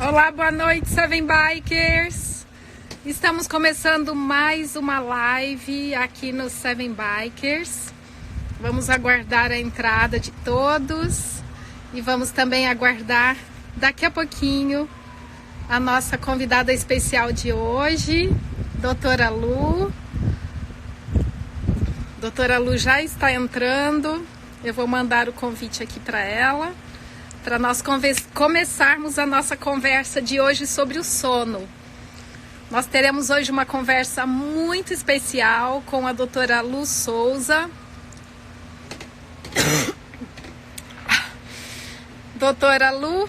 Olá, boa noite, Seven Bikers. Estamos começando mais uma live aqui no Seven Bikers. Vamos aguardar a entrada de todos e vamos também aguardar daqui a pouquinho a nossa convidada especial de hoje, doutora Lu. Doutora Lu já está entrando. Eu vou mandar o convite aqui para ela, para nós começarmos a nossa conversa de hoje sobre o sono. Nós teremos hoje uma conversa muito especial com a doutora Lu Souza. Doutora Lu.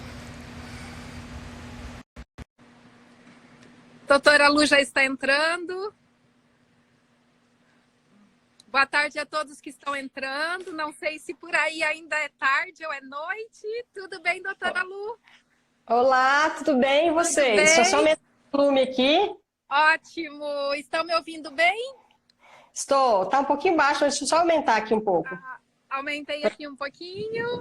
Doutora Lu já está entrando. Boa tarde a todos que estão entrando. Não sei se por aí ainda é tarde ou é noite. Tudo bem, doutora Lu? Olá, tudo bem e vocês? Deixa eu só aumentar o volume aqui. Ótimo. Estão me ouvindo bem? Estou. Tá um pouquinho baixo, mas deixa eu só aumentar aqui um pouco. Aumentei aqui um pouquinho.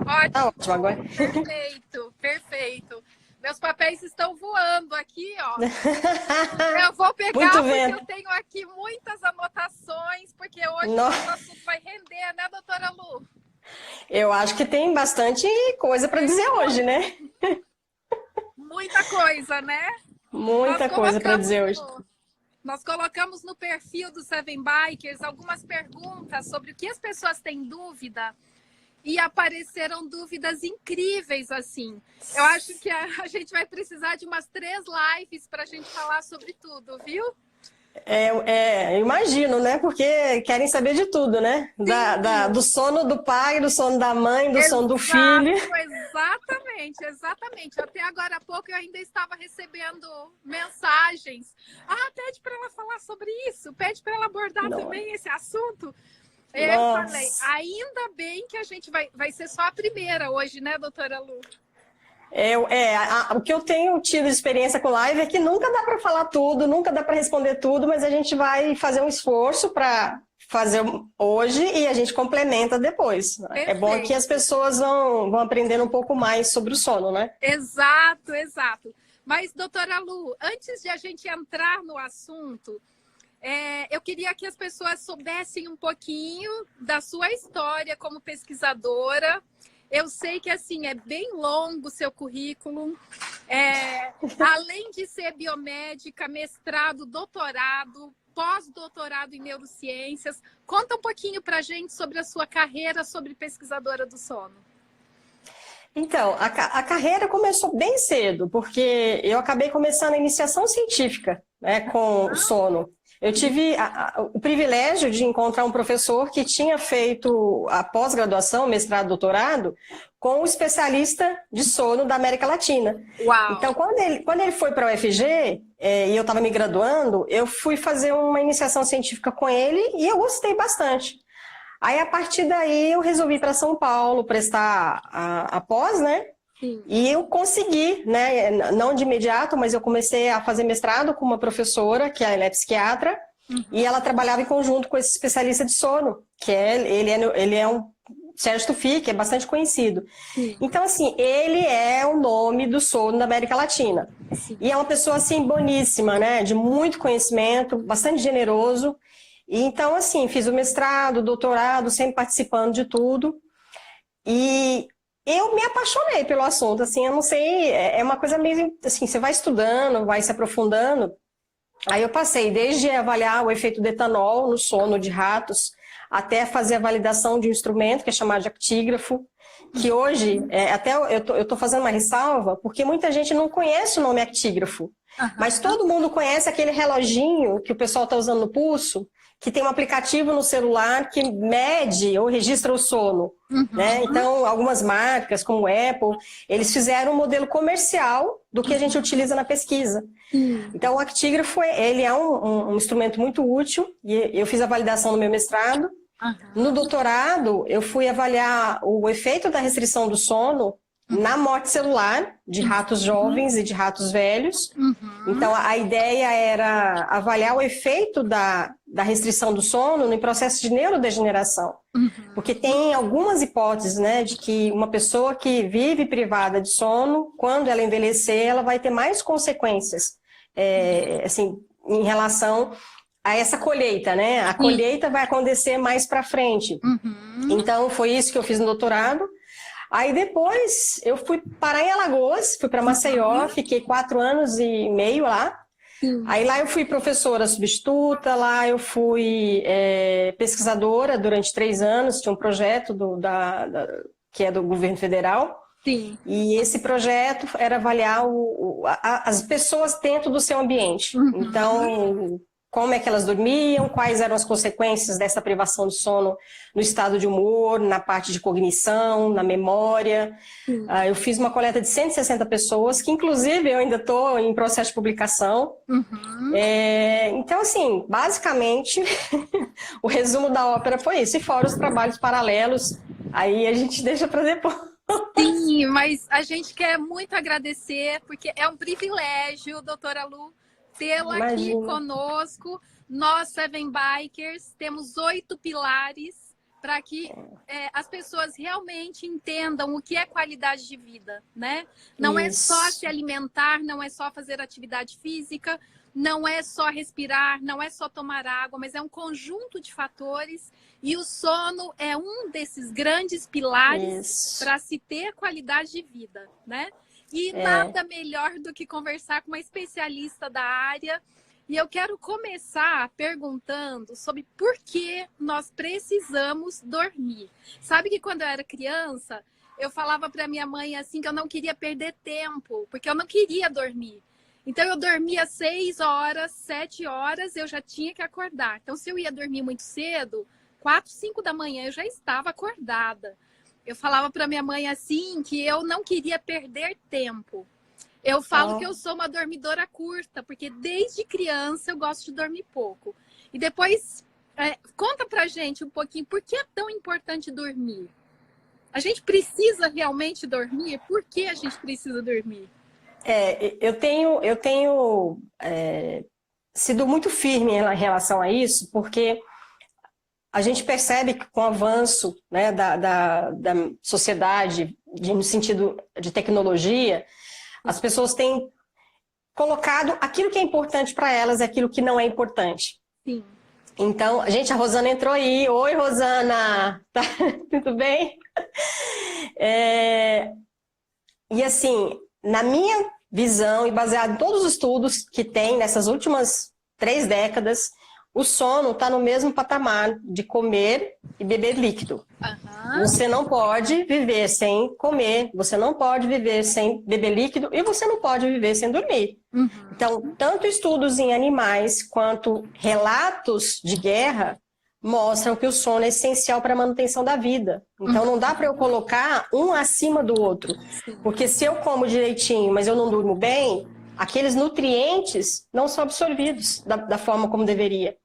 Ótimo. Tá ótimo agora. Perfeito, perfeito. Meus papéis estão voando aqui, ó. Eu vou pegar Muito porque vendo. eu tenho aqui muitas anotações, porque hoje Nossa. o nosso assunto vai render, né, doutora Lu? Eu acho que tem bastante coisa para dizer hoje, né? Muita coisa, né? Muita coisa para dizer hoje. Nós colocamos no perfil do Seven Bikers algumas perguntas sobre o que as pessoas têm dúvida. E apareceram dúvidas incríveis, assim. Eu acho que a gente vai precisar de umas 3 lives para a gente falar sobre tudo, viu? Imagino, né? Porque querem saber de tudo, né? Do sono do pai, do sono da mãe, do sono do filho. Exatamente, exatamente. Até agora há pouco eu ainda estava recebendo mensagens. Ah, pede para ela falar sobre isso, pede para ela abordar também esse assunto. Eu falei, ainda bem que a gente vai ser só a primeira hoje, né, doutora Lu? O que eu tenho tido de experiência com live é que nunca dá para falar tudo, nunca dá para responder tudo, mas a gente vai fazer um esforço para fazer hoje e a gente complementa depois. Perfeito. É bom que as pessoas vão aprendendo um pouco mais sobre o sono, né? Exato, exato. Mas, doutora Lu, antes de a gente entrar no assunto, eu queria que as pessoas soubessem um pouquinho da sua história como pesquisadora. Eu sei que assim é bem longo o seu currículo. Além de ser biomédica, mestrado, doutorado, pós-doutorado em neurociências. Conta um pouquinho para a gente sobre a sua carreira sobre pesquisadora do sono. Então, a carreira começou bem cedo, porque eu acabei começando a iniciação científica, né, com o sono. Eu tive o privilégio de encontrar um professor que tinha feito a pós-graduação, mestrado, doutorado, com o especialista de sono da América Latina. Uau. Então, quando ele foi para a UFG, e eu estava me graduando, eu fui fazer uma iniciação científica com ele e eu gostei bastante. Aí, a partir daí, eu resolvi ir para São Paulo prestar a pós, né? Sim. E eu consegui, né, não de imediato, mas eu comecei a fazer mestrado com uma professora, que ela é psiquiatra, e ela trabalhava em conjunto com esse especialista de sono, que ele é um Sérgio Tuffi, que é bastante conhecido. Sim. Então, assim, ele é o nome do sono da América Latina. Sim. E é uma pessoa, assim, boníssima, né, de muito conhecimento, bastante generoso. E, então, assim, fiz o mestrado, o doutorado, sempre participando de tudo. E eu me apaixonei pelo assunto, assim, eu não sei, é uma coisa meio, assim, você vai estudando, vai se aprofundando. Aí eu passei desde avaliar o efeito do etanol no sono de ratos, até fazer a validação de um instrumento que é chamado de actígrafo, que hoje, até eu tô fazendo uma ressalva, porque muita gente não conhece o nome actígrafo, mas todo mundo conhece aquele reloginho que o pessoal está usando no pulso, que tem um aplicativo no celular que mede ou registra o sono. Né? Então, algumas marcas, como o Apple, eles fizeram um modelo comercial do que a gente utiliza na pesquisa. Então, o actígrafo, ele é um instrumento muito útil, e eu fiz a validação no meu mestrado. No doutorado, eu fui avaliar o efeito da restrição do sono na morte celular de ratos jovens e de ratos velhos. Então, a ideia era avaliar o efeito da restrição do sono no processo de neurodegeneração. Porque tem algumas hipóteses, né, de que uma pessoa que vive privada de sono, quando ela envelhecer, ela vai ter mais consequências, assim, em relação a essa colheita, né? A colheita vai acontecer mais para frente. Então, foi isso que eu fiz no doutorado. Aí depois eu fui parar em Alagoas, fui para Maceió, fiquei 4 anos e meio lá. Aí lá eu fui professora substituta, lá eu fui pesquisadora durante 3 anos, tinha um projeto que é do governo federal. E esse projeto era avaliar as pessoas dentro do seu ambiente. Então, como é que elas dormiam, quais eram as consequências dessa privação de sono no estado de humor, na parte de cognição, na memória. Eu fiz uma coleta de 160 pessoas, que inclusive eu ainda estou em processo de publicação. Então, assim, basicamente, o resumo da ópera foi isso, e fora os trabalhos paralelos, aí a gente deixa para depois. Sim, mas a gente quer muito agradecer, porque é um privilégio, doutora Lu, tê-la aqui conosco. Nós, Seven Bikers, temos 8 pilares para que as pessoas realmente entendam o que é qualidade de vida, né? Não é só se alimentar, não é só fazer atividade física, não é só respirar, não é só tomar água, mas é um conjunto de fatores, e o sono é um desses grandes pilares para se ter qualidade de vida, né? E nada melhor do que conversar com uma especialista da área. E eu quero começar perguntando sobre por que nós precisamos dormir. Sabe que quando eu era criança, eu falava para minha mãe assim que eu não queria perder tempo, porque eu não queria dormir. Então eu dormia 6 horas, 7 horas, eu já tinha que acordar. Então se eu ia dormir muito cedo, 4, 5 da manhã eu já estava acordada. Eu falava para minha mãe assim que eu não queria perder tempo. Eu falo que eu sou uma dormidora curta, porque desde criança eu gosto de dormir pouco. E depois, conta pra gente um pouquinho, por que é tão importante dormir? A gente precisa realmente dormir? Por que a gente precisa dormir? Eu tenho sido muito firme em relação a isso, porque a gente percebe que com o avanço, né, da sociedade, no sentido de tecnologia, as pessoas têm colocado aquilo que é importante para elas e aquilo que não é importante. Então, a Rosana entrou aí. Oi, Rosana! Tá? Tudo bem? E assim, na minha visão, e baseado em todos os estudos que tem nessas últimas 3 décadas, o sono está no mesmo patamar de comer e beber líquido. Você não pode viver sem comer, você não pode viver sem beber líquido e você não pode viver sem dormir. Então, tanto estudos em animais quanto relatos de guerra mostram que o sono é essencial para a manutenção da vida. Então, não dá para eu colocar um acima do outro. Porque se eu como direitinho, mas eu não durmo bem, aqueles nutrientes não são absorvidos da forma como deveria.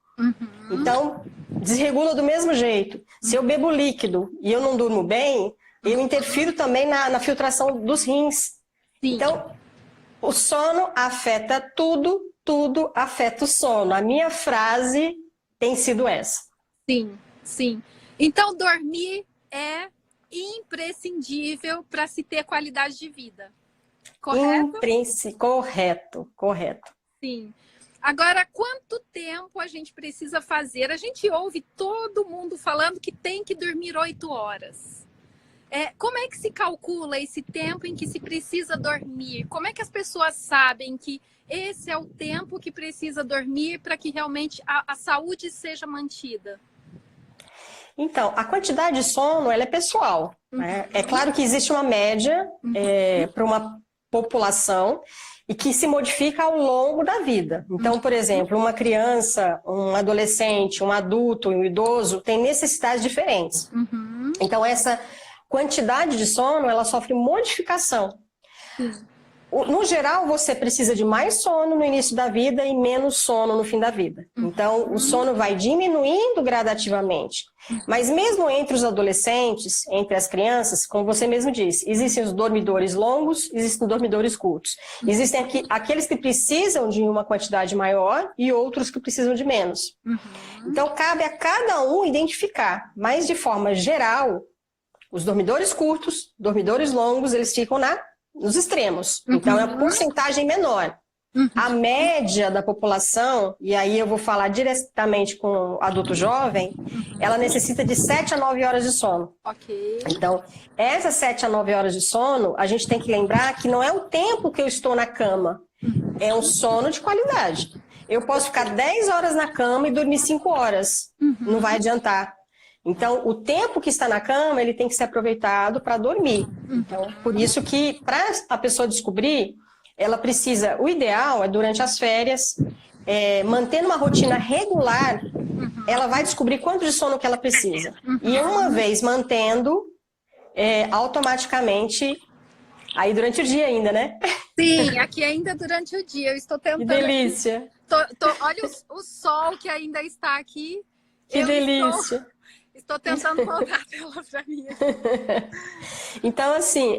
Então, desregula do mesmo jeito. Se eu bebo líquido e eu não durmo bem, eu interfiro também na filtração dos rins. Então, o sono afeta tudo, tudo afeta o sono. A minha frase tem sido essa. Sim. Então, dormir é imprescindível para se ter qualidade de vida. Correto? Correto. Sim. Agora, quanto tempo a gente precisa fazer? A gente ouve todo mundo falando que tem que dormir 8 horas. Como é que se calcula esse tempo em que se precisa dormir? Como é que as pessoas sabem que esse é o tempo que precisa dormir para que realmente a saúde seja mantida? Então, a quantidade de sono ela é pessoal. Né? É claro que existe uma média para uma população e que se modifica ao longo da vida. Então, por exemplo, uma criança, um adolescente, um adulto, um idoso tem necessidades diferentes. Então, essa quantidade de sono, ela sofre modificação. No geral, você precisa de mais sono no início da vida e menos sono no fim da vida. Então, o sono vai diminuindo gradativamente. Mas mesmo entre os adolescentes, entre as crianças, como você mesmo disse, existem os dormidores longos, existem dormidores curtos. Existem aqueles que precisam de uma quantidade maior e outros que precisam de menos. Então, cabe a cada um identificar. Mas, de forma geral, os dormidores curtos, dormidores longos, eles ficam nos extremos. Então, é uma porcentagem menor. A média da população, e aí eu vou falar diretamente com o adulto jovem, ela necessita de 7 a 9 horas de sono. Ok. Então, essas 7 a 9 horas de sono, a gente tem que lembrar que não é o tempo que eu estou na cama, é um sono de qualidade. Eu posso ficar 10 horas na cama e dormir 5 horas, não vai adiantar. Então, o tempo que está na cama, ele tem que ser aproveitado para dormir. Então, por isso que, para a pessoa descobrir, ela precisa, o ideal é durante as férias, mantendo uma rotina regular, ela vai descobrir quanto de sono que ela precisa. E uma vez mantendo, automaticamente, aí durante o dia ainda, né? Sim, aqui ainda durante o dia, eu estou tentando... Que delícia! Olha o sol que ainda está aqui. Que delícia! Estou tentando voltar a tela para mim. Então, assim,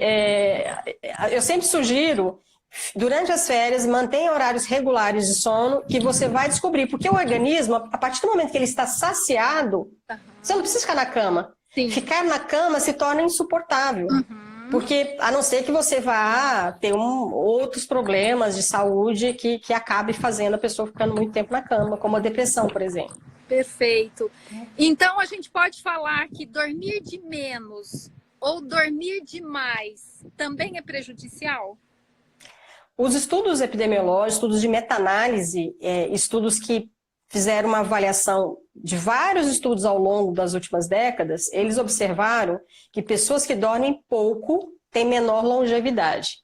eu sempre sugiro, durante as férias, mantenha horários regulares de sono, que você vai descobrir. Porque o organismo, a partir do momento que ele está saciado, você não precisa ficar na cama. Sim. Ficar na cama se torna insuportável. Porque, a não ser que você vá ter outros problemas de saúde que acabe fazendo a pessoa ficando muito tempo na cama, como a depressão, por exemplo. Perfeito. Então, a gente pode falar que dormir de menos ou dormir demais também é prejudicial? Os estudos epidemiológicos, estudos de meta-análise, estudos que fizeram uma avaliação de vários estudos ao longo das últimas décadas, eles observaram que pessoas que dormem pouco têm menor longevidade.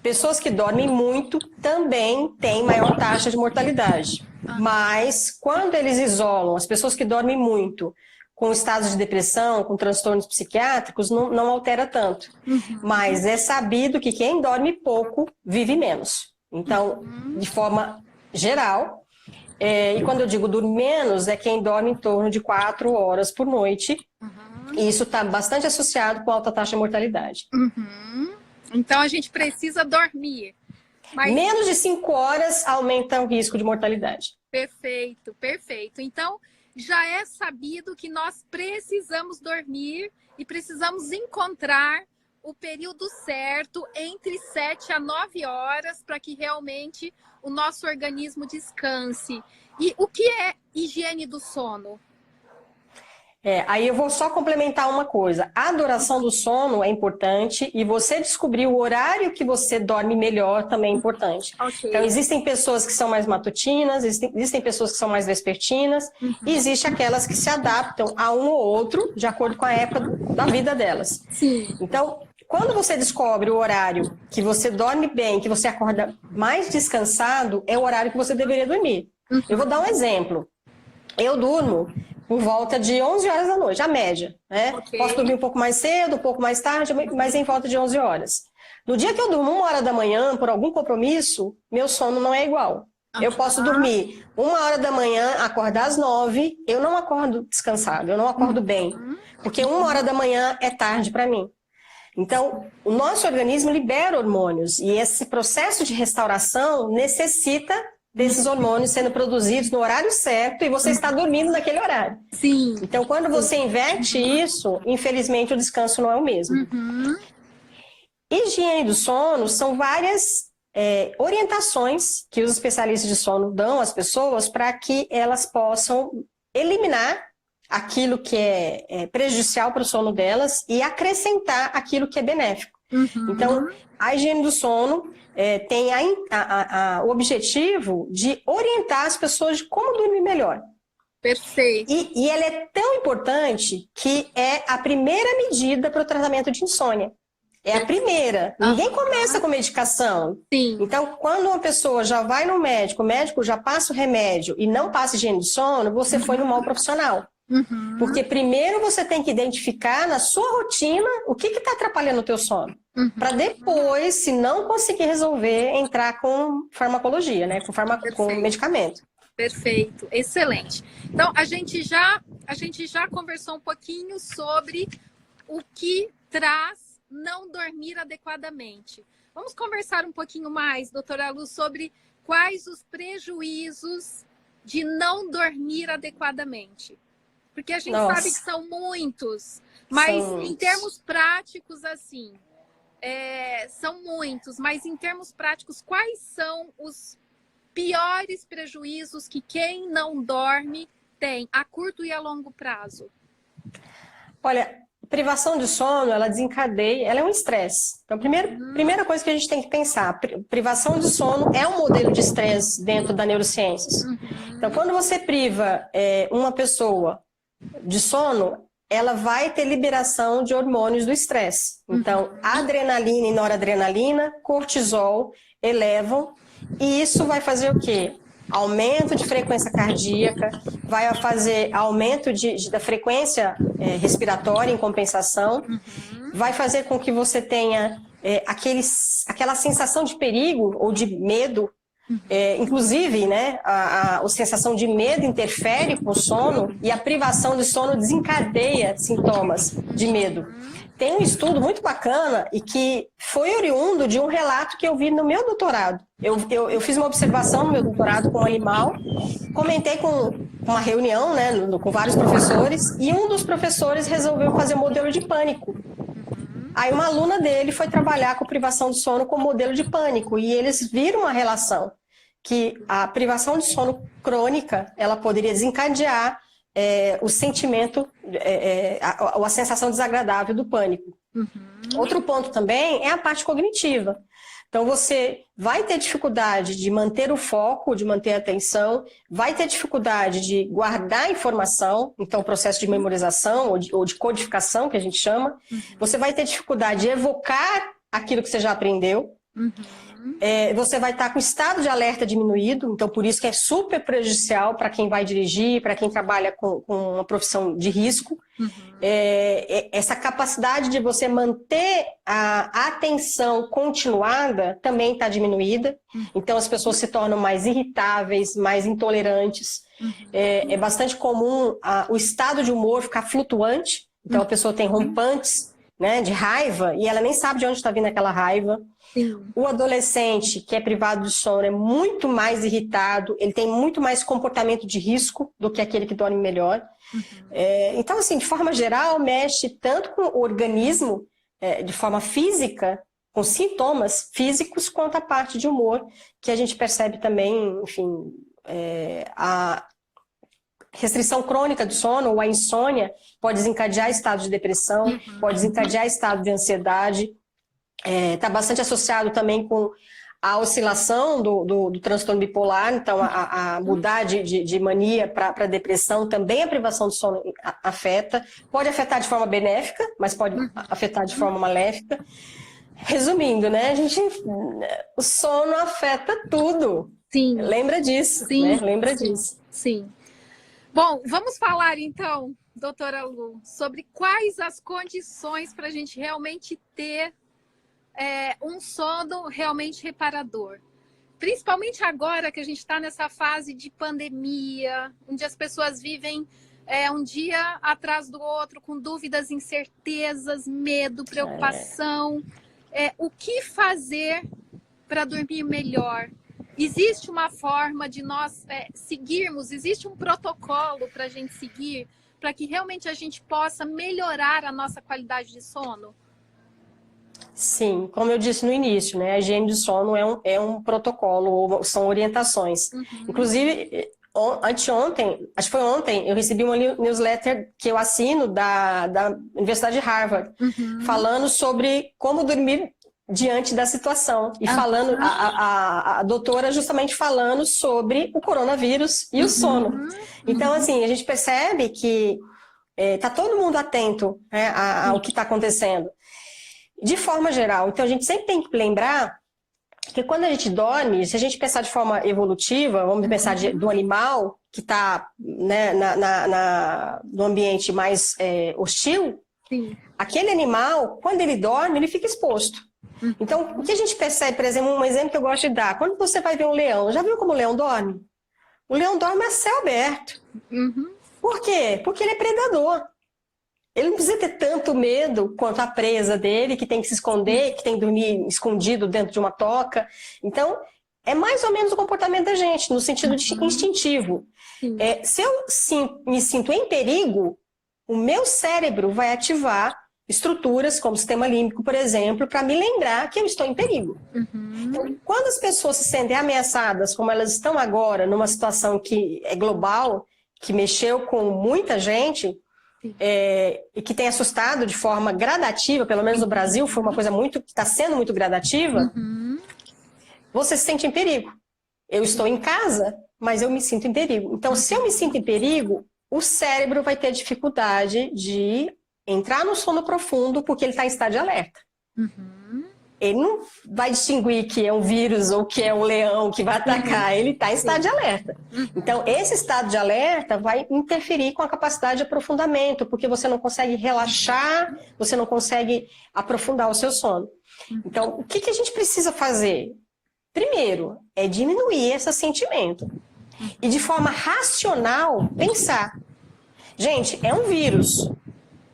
Pessoas que dormem muito também têm maior taxa de mortalidade. Mas, quando eles isolam as pessoas que dormem muito com estados de depressão, com transtornos psiquiátricos, não altera tanto. Mas é sabido que quem dorme pouco vive menos. Então, de forma geral, e quando eu digo dormir menos, é quem dorme em torno de 4 horas por noite. E isso está bastante associado com alta taxa de mortalidade. Então, a gente precisa dormir. Mas... menos de 5 horas aumenta o risco de mortalidade. Perfeito, perfeito. Então, já é sabido que nós precisamos dormir e precisamos encontrar o período certo entre 7 a 9 horas para que realmente o nosso organismo descanse. E o que é higiene do sono? Aí eu vou só complementar uma coisa. A duração do sono é importante e você descobrir o horário que você dorme melhor também é importante. Okay. Então, existem pessoas que são mais matutinas, existem pessoas que são mais vespertinas, e existem aquelas que se adaptam a um ou outro de acordo com a época da vida delas. Sim. Então, quando você descobre o horário que você dorme bem, que você acorda mais descansado, é o horário que você deveria dormir. Eu vou dar um exemplo. Eu durmo por volta de 11 horas da noite, a média, né? Okay. Posso dormir um pouco mais cedo, um pouco mais tarde, mas em volta de 11 horas. No dia que eu durmo 1 hora da manhã, por algum compromisso, meu sono não é igual. Eu posso dormir 1 hora da manhã, acordar às 9, eu não acordo descansado, eu não acordo bem. Porque 1 hora da manhã é tarde para mim. Então, o nosso organismo libera hormônios e esse processo de restauração necessita desses hormônios sendo produzidos no horário certo e você está dormindo naquele horário. Sim. Então, quando você inverte isso, infelizmente o descanso não é o mesmo. Higiene do sono são várias orientações que os especialistas de sono dão às pessoas para que elas possam eliminar aquilo que é prejudicial para o sono delas e acrescentar aquilo que é benéfico. Então, a higiene do sono tem o objetivo de orientar as pessoas de como dormir melhor. Perfeito. E ela é tão importante que é a primeira medida para o tratamento de insônia. É a primeira. Ninguém começa com medicação. Sim. Então, quando uma pessoa já vai no médico, o médico já passa o remédio e não passa higiene do sono, você foi no mau profissional. Uhum. Porque primeiro você tem que identificar na sua rotina o que está atrapalhando o teu sono. Uhum. Para depois, se não conseguir resolver, entrar com farmacologia, né? Com medicamento. Perfeito, excelente. Então, a gente já conversou um pouquinho sobre o que traz não dormir adequadamente. Vamos conversar um pouquinho mais, doutora Lu, sobre quais os prejuízos de não dormir adequadamente. Porque a gente sabe que são muitos, mas em termos práticos, assim, são muitos, mas em termos práticos, quais são os piores prejuízos que quem não dorme tem a curto e a longo prazo? Olha, privação de sono, ela desencadeia, ela é um estresse. Então, primeira coisa que a gente tem que pensar, privação de sono é um modelo de estresse dentro da neurociências. Então, quando você priva uma pessoa de sono, ela vai ter liberação de hormônios do estresse. Então, adrenalina e noradrenalina, cortisol elevam, e isso vai fazer o quê? Aumento de frequência cardíaca, vai fazer aumento da frequência respiratória em compensação, vai fazer com que você tenha aquela sensação de perigo ou de medo. Inclusive, né, a sensação de medo interfere com o sono e a privação de sono desencadeia sintomas de medo. Tem um estudo muito bacana e que foi oriundo de um relato que eu vi no meu doutorado. Eu fiz uma observação no meu doutorado com um animal, comentei com uma reunião, né, com vários professores, e um dos professores resolveu fazer um modelo de pânico. Aí uma aluna dele foi trabalhar com privação de sono com modelo de pânico, e eles viram uma relação, que a privação de sono crônica, ela poderia desencadear o sentimento, a sensação desagradável do pânico. Outro ponto também é a parte cognitiva. Então você vai ter dificuldade de manter o foco, de manter a atenção, vai ter dificuldade de guardar informação, então o processo de memorização ou de codificação, que a gente chama. Você vai ter dificuldade de evocar aquilo que você já aprendeu. Você vai estar com o estado de alerta diminuído, então por isso que é super prejudicial para quem vai dirigir, para quem trabalha com uma profissão de risco. Essa capacidade de você manter a atenção continuada também está diminuída, então as pessoas se tornam mais irritáveis, mais intolerantes. É bastante comum o estado de humor ficar flutuante, então a pessoa tem rompantes, né, de raiva e ela nem sabe de onde está vindo aquela raiva. O adolescente que é privado de sono é muito mais irritado, ele tem muito mais comportamento de risco do que aquele que dorme melhor. Então, assim, de forma geral, mexe tanto com o organismo, de forma física, com sintomas físicos, quanto a parte de humor, que a gente percebe também, enfim, a restrição crônica do sono ou a insônia pode desencadear estado de depressão, pode desencadear estado de ansiedade. Está bastante associado também com a oscilação do transtorno bipolar, então a mudar de mania para depressão, também a privação do sono afeta. Pode afetar de forma benéfica, mas pode afetar de forma maléfica. Resumindo, né, o sono afeta tudo. Sim. Lembra disso, Sim. Né? Lembra disso. Sim. Bom, vamos falar então, doutora Lu, sobre quais as condições para a gente realmente ter um sono realmente reparador. Principalmente agora que a gente está nessa fase de pandemia, onde as pessoas vivem um dia atrás do outro, com dúvidas, incertezas, medo, preocupação. O que fazer para dormir melhor? Existe uma forma de nós seguirmos, existe um protocolo para a gente seguir, para que realmente a gente possa melhorar a nossa qualidade de sono? Sim, como eu disse no início, né, a higiene de sono é um protocolo, ou são orientações. Inclusive, anteontem, acho que foi ontem, eu recebi uma newsletter que eu assino da Universidade de Harvard, falando sobre como dormir diante da situação. E falando, a doutora justamente falando sobre o coronavírus e o sono. Então, assim, a gente percebe que está todo mundo atento, né, ao que está acontecendo. De forma geral, então a gente sempre tem que lembrar Porque quando a gente dorme, se a gente pensar de forma evolutiva, vamos pensar do animal que está, né, no ambiente mais hostil, Sim. aquele animal, quando ele dorme, ele fica exposto. Então, o que a gente percebe, por exemplo, um exemplo que eu gosto de dar, quando você vai ver um leão, já viu como o leão dorme? O leão dorme a céu aberto. Por quê? Porque ele é predador. Ele não precisa ter tanto medo quanto a presa dele, que tem que se esconder, que tem que dormir escondido dentro de uma toca. Então, é mais ou menos o comportamento da gente, no sentido de instintivo. Se eu me sinto em perigo, o meu cérebro vai ativar estruturas como o sistema límbico, por exemplo, para me lembrar que eu estou em perigo. Então, quando as pessoas se sentem ameaçadas, como elas estão agora, numa situação que é global, que mexeu com muita gente, e que tem assustado de forma gradativa, pelo menos no Brasil, foi uma coisa que está sendo muito gradativa, você se sente em perigo. Eu estou em casa, mas eu me sinto em perigo. Então, se eu me sinto em perigo, o cérebro vai ter dificuldade de entrar no sono profundo, porque ele está em estado de alerta. Ele não vai distinguir que é um vírus ou que é um leão que vai atacar, ele está em estado de alerta. Então, esse estado de alerta vai interferir com a capacidade de aprofundamento, porque você não consegue relaxar, você não consegue aprofundar o seu sono. Então, o que a gente precisa fazer? Primeiro, é diminuir esse sentimento. E de forma racional, pensar. Gente, é um vírus.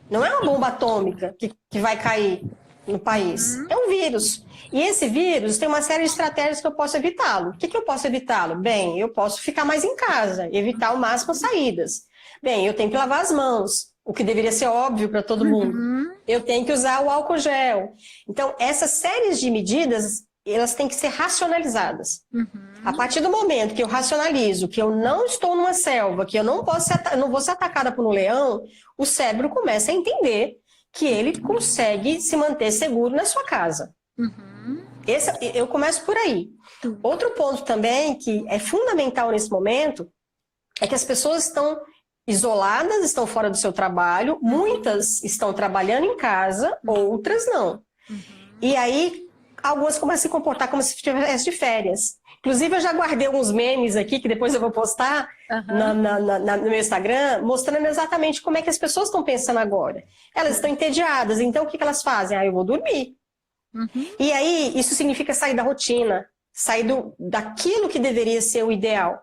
Não é uma bomba atômica que vai cair no país. É um vírus. E esse vírus tem uma série de estratégias que eu posso evitá-lo. O que eu posso evitá-lo? Bem, eu posso ficar mais em casa, evitar ao máximo as saídas. Bem, eu tenho que lavar as mãos, o que deveria ser óbvio para todo mundo. Eu tenho que usar o álcool gel. Então, essas séries de medidas, elas têm que ser racionalizadas. A partir do momento que eu racionalizo que eu não estou numa selva, que eu não vou ser atacada por um leão, o cérebro começa a entender que ele consegue se manter seguro na sua casa. Eu começo por aí. Outro ponto também que é fundamental nesse momento é que as pessoas estão isoladas, estão fora do seu trabalho, muitas estão trabalhando em casa, outras não. E aí, algumas começam a se comportar como se estivesse de férias. Inclusive, eu já guardei alguns memes aqui, que depois eu vou postar no meu Instagram, mostrando exatamente como é que as pessoas estão pensando agora. Elas estão entediadas, então o que elas fazem? Eu vou dormir. E aí, isso significa sair da rotina, sair daquilo que deveria ser o ideal.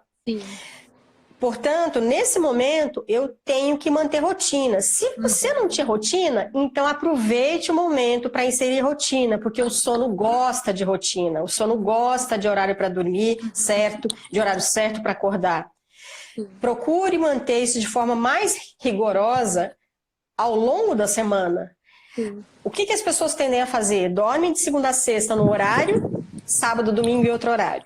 Portanto, nesse momento, eu tenho que manter rotina. Se você não tinha rotina, então aproveite o momento para inserir rotina, porque o sono gosta de rotina, o sono gosta de horário para dormir certo, de horário certo para acordar. Procure manter isso de forma mais rigorosa ao longo da semana. O que as pessoas tendem a fazer? Dormem de segunda a sexta no horário, sábado, domingo em outro horário.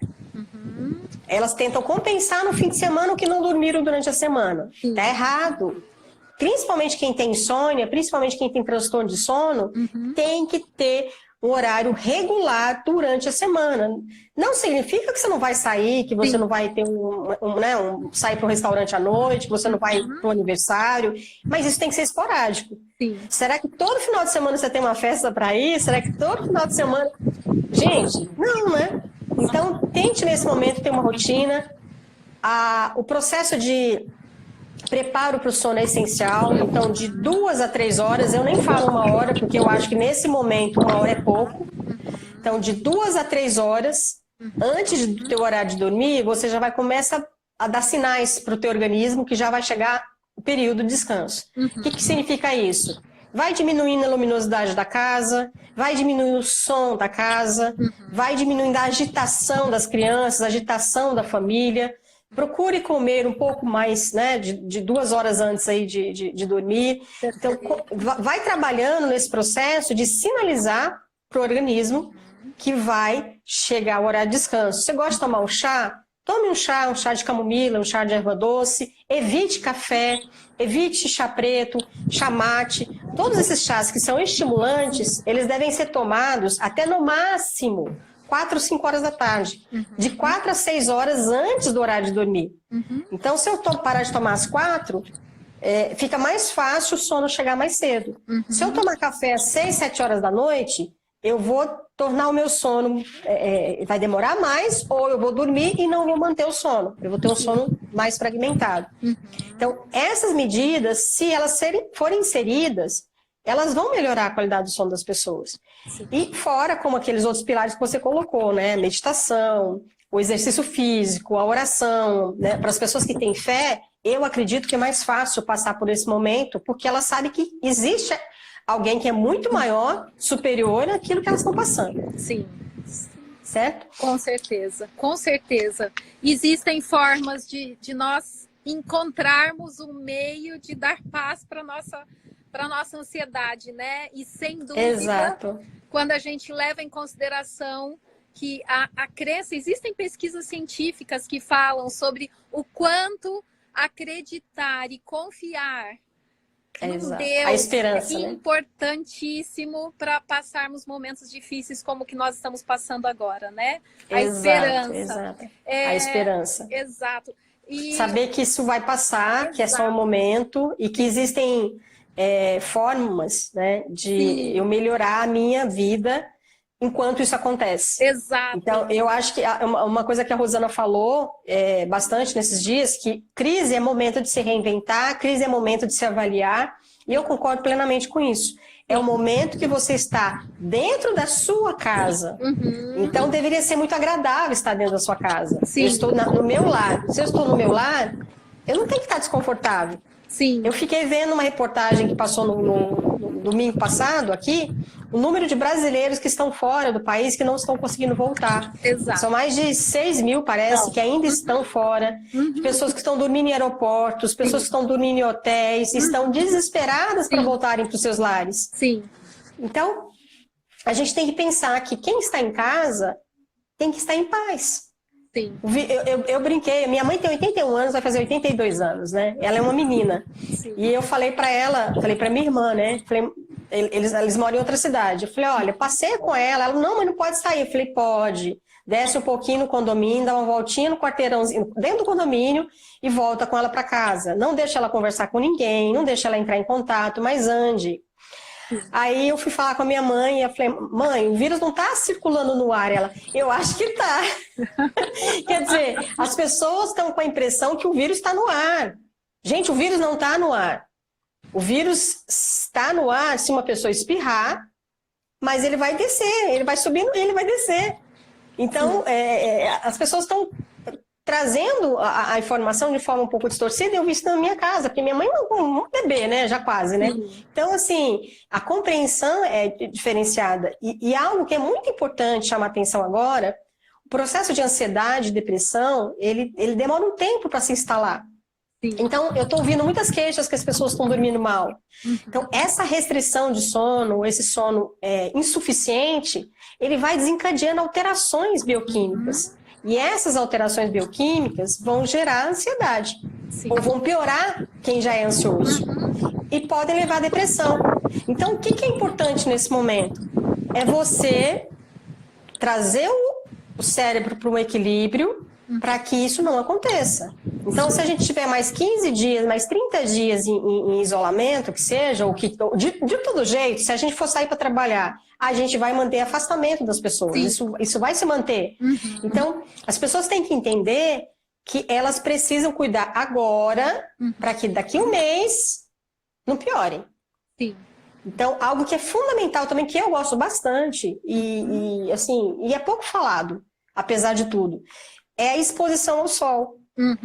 Elas tentam compensar no fim de semana o que não dormiram durante a semana. Está errado. Principalmente quem tem insônia, principalmente quem tem transtorno de sono, tem que ter um horário regular durante a semana. Não significa que você não vai sair, que você não vai ter sair para um restaurante à noite, que você não vai para um aniversário, mas isso tem que ser esporádico. Será que todo final de semana você tem uma festa para ir? Será que todo final de semana... Gente, não, né? Então, tente nesse momento ter uma rotina. O processo de preparo para o sono é essencial. Então, de 2 a 3 horas, eu nem falo 1 hora, porque eu acho que nesse momento 1 hora é pouco. Então, de 2 a 3 horas, antes do teu horário de dormir, você já vai começar a dar sinais para o teu organismo que já vai chegar o período de descanso. O que significa isso? Vai diminuindo a luminosidade da casa, vai diminuindo o som da casa, vai diminuindo a agitação das crianças, a agitação da família. Procure comer um pouco mais, né, de 2 horas antes aí de dormir. Então, vai trabalhando nesse processo de sinalizar para o organismo que vai chegar o horário de descanso. Você gosta de tomar um chá? Tome um chá de camomila, um chá de erva doce, evite café, evite chá preto, chá mate. Todos esses chás que são estimulantes, eles devem ser tomados até no máximo 4 ou 5 horas da tarde. De 4 a 6 horas antes do horário de dormir. Então, se eu parar de tomar às 4, fica mais fácil o sono chegar mais cedo. Se eu tomar café às 6, 7 horas da noite, eu vou tornar o meu sono, vai demorar mais, ou eu vou dormir e não vou manter o sono. Eu vou ter um sono mais fragmentado. Então, essas medidas, se elas forem inseridas, elas vão melhorar a qualidade do sono das pessoas. Sim. E fora, como aqueles outros pilares que você colocou, né? Meditação, o exercício físico, a oração, né? Para as pessoas que têm fé, eu acredito que é mais fácil passar por esse momento, porque elas sabem que existe alguém que é muito maior, superior àquilo que elas estão passando. Sim. Certo? Com certeza, com certeza. Existem formas de nós encontrarmos um meio de dar paz para nossa ansiedade, né? E sem dúvida, exato, quando a gente leva em consideração que a crença, existem pesquisas científicas que falam sobre o quanto acreditar e confiar em Deus a esperança, é importantíssimo para passarmos momentos difíceis como que nós estamos passando agora, né? A esperança. Exato. A esperança. Exato. E... saber que isso vai passar, que é só um momento e que existem formas, né, de eu melhorar a minha vida enquanto isso acontece. Exato. Então, eu acho que uma coisa que a Rosana falou bastante nesses dias, que crise é momento de se reinventar, crise é momento de se avaliar, e eu concordo plenamente com isso. É o momento que você está dentro da sua casa. Então, deveria ser muito agradável estar dentro da sua casa. Sim. Eu estou no meu lar. Se eu estou no meu lar, eu não tenho que estar desconfortável. Sim. Eu fiquei vendo uma reportagem que passou no domingo passado aqui, o número de brasileiros que estão fora do país que não estão conseguindo voltar. Exato. São mais de 6 mil, parece, que ainda estão fora. De pessoas que estão dormindo em aeroportos, pessoas que estão dormindo em hotéis, estão desesperadas para voltarem para os seus lares. Sim. Então, a gente tem que pensar que quem está em casa tem que estar em paz. Sim. Eu brinquei, minha mãe tem 81 anos, vai fazer 82 anos, né? Ela é uma menina. Sim. E eu falei para ela, falei para minha irmã, né? Falei, eles moram em outra cidade. Eu falei, olha, passei com ela. Ela, não, mas não pode sair. Eu falei, pode. Desce um pouquinho no condomínio, dá uma voltinha no quarteirãozinho, dentro do condomínio e volta com ela para casa. Não deixa ela conversar com ninguém, não deixa ela entrar em contato, mas ande. Aí eu fui falar com a minha mãe e eu falei, mãe, o vírus não está circulando no ar. Ela, eu acho que está. Quer dizer, as pessoas estão com a impressão que o vírus está no ar. Gente, o vírus não está no ar. O vírus está no ar se uma pessoa espirrar, mas ele vai descer, ele vai subindo e ele vai descer. Então, as pessoas estão trazendo a informação de forma um pouco distorcida, eu vi isso na minha casa, porque minha mãe é um bebê, né? Já quase, né? Então, assim, a compreensão é diferenciada. E algo que é muito importante chamar atenção agora, o processo de ansiedade, depressão, ele demora um tempo para se instalar. Sim. Então, eu estou ouvindo muitas queixas que as pessoas estão dormindo mal. Então, essa restrição de sono, esse sono insuficiente, ele vai desencadeando alterações bioquímicas. E essas alterações bioquímicas vão gerar ansiedade. Sim. Ou vão piorar quem já é ansioso. E podem levar à depressão. Então, o que é importante nesse momento? É você trazer o cérebro para um equilíbrio para que isso não aconteça. Então, se a gente tiver mais 15 dias, mais 30 dias em isolamento, que seja, ou de todo jeito, se a gente for sair para trabalhar, a gente vai manter afastamento das pessoas. Isso vai se manter. Então, as pessoas têm que entender que elas precisam cuidar agora para que daqui a um mês não piorem. Sim. Então, algo que é fundamental também, que eu gosto bastante, e é pouco falado, apesar de tudo, é a exposição ao sol.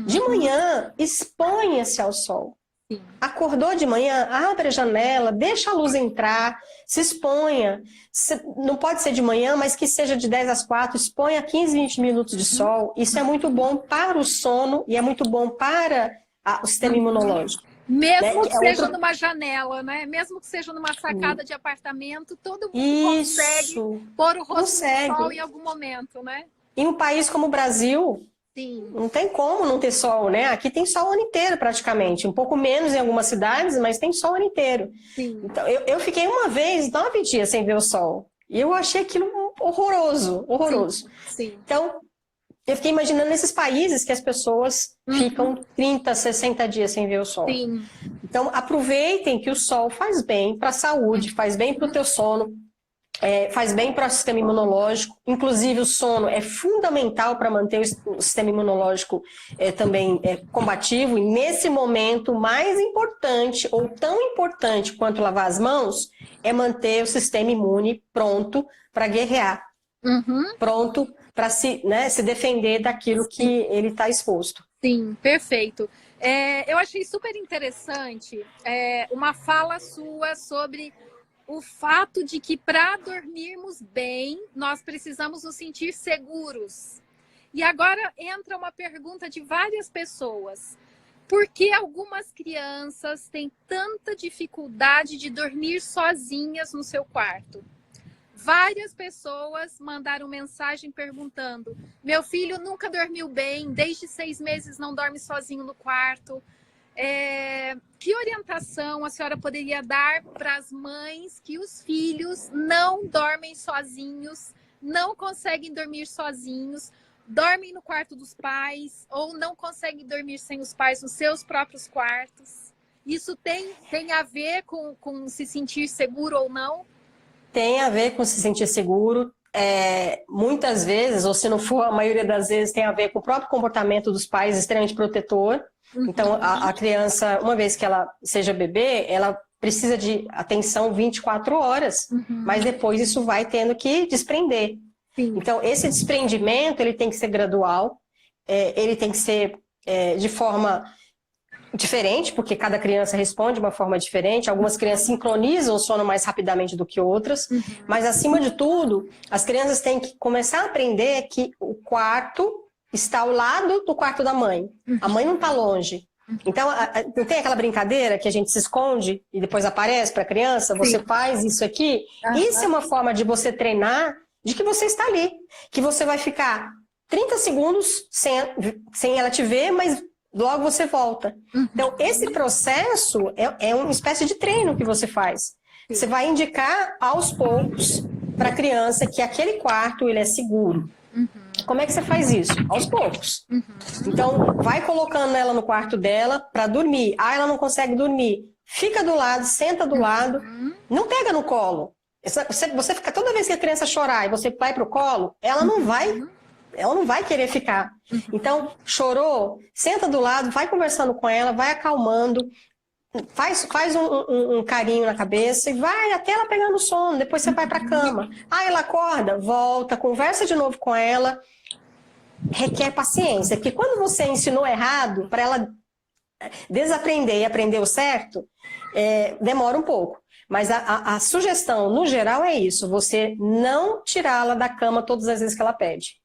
De manhã, exponha-se ao sol. Sim. Acordou de manhã, abre a janela, deixa a luz entrar, se exponha. Não pode ser de manhã, mas que seja de 10 às 4, exponha 15, 20 minutos de sol. Isso é muito bom para o sono e é muito bom para o sistema imunológico. Mesmo que seja numa janela, né? Mesmo que seja numa sacada de apartamento, todo mundo consegue pôr o rosto no sol em algum momento, né? Em um país como o Brasil, sim, não tem como não ter sol, né? Aqui tem sol o ano inteiro praticamente, um pouco menos em algumas cidades, mas tem sol o ano inteiro. Sim. Então, eu fiquei uma vez, 9 dias sem ver o sol, e eu achei aquilo horroroso, horroroso. Sim. Então, eu fiquei imaginando nesses países que as pessoas ficam 30, 60 dias sem ver o sol. Sim. Então, aproveitem que o sol faz bem para a saúde, faz bem para o teu sono, faz bem para o sistema imunológico, inclusive o sono é fundamental para manter o sistema imunológico também combativo, e nesse momento, mais importante, ou tão importante quanto lavar as mãos, é manter o sistema imune pronto para guerrear, pronto para se defender daquilo que ele está exposto. Sim, perfeito. Eu achei super interessante uma fala sua sobre o fato de que para dormirmos bem, nós precisamos nos sentir seguros. E agora entra uma pergunta de várias pessoas. Por que algumas crianças têm tanta dificuldade de dormir sozinhas no seu quarto? Várias pessoas mandaram mensagem perguntando: meu filho nunca dormiu bem, desde 6 meses não dorme sozinho no quarto. Que orientação a senhora poderia dar para as mães que os filhos não dormem sozinhos, não conseguem dormir sozinhos, dormem no quarto dos pais ou não conseguem dormir sem os pais nos seus próprios quartos? Isso tem a ver com se sentir seguro ou não? Tem a ver com se sentir seguro. Muitas vezes, ou se não for a maioria das vezes, tem a ver com o próprio comportamento dos pais extremamente protetor. Então, a criança, uma vez que ela seja bebê, ela precisa de atenção 24 horas, mas depois isso vai tendo que desprender. Sim. Então, esse desprendimento, ele tem que ser gradual, ele tem que ser de forma diferente, porque cada criança responde de uma forma diferente. Algumas crianças sincronizam o sono mais rapidamente do que outras, mas, acima de tudo, as crianças têm que começar a aprender que o quarto está ao lado do quarto da mãe. A mãe não está longe. Então, não tem aquela brincadeira que a gente se esconde e depois aparece para a criança? Você faz isso aqui? Isso é uma forma de você treinar de que você está ali. Que você vai ficar 30 segundos sem ela te ver, mas logo você volta. Então, esse processo é uma espécie de treino que você faz. Você vai indicar aos poucos para a criança que aquele quarto ele é seguro. Como é que você faz isso? Aos poucos. Então, vai colocando ela no quarto dela para dormir. Ela não consegue dormir. Fica do lado, senta do lado. Não pega no colo. Você fica, toda vez que a criança chorar e você vai para o colo, ela não vai querer ficar. Então, chorou, senta do lado, vai conversando com ela, vai acalmando, faz um carinho na cabeça e vai até ela pegar no sono. Depois você vai para a cama. Ela acorda, volta, conversa de novo com ela. Requer paciência, porque quando você ensinou errado, para ela desaprender e aprender o certo, demora um pouco. Mas a sugestão, no geral, é isso: você não tirá-la da cama todas as vezes que ela pede.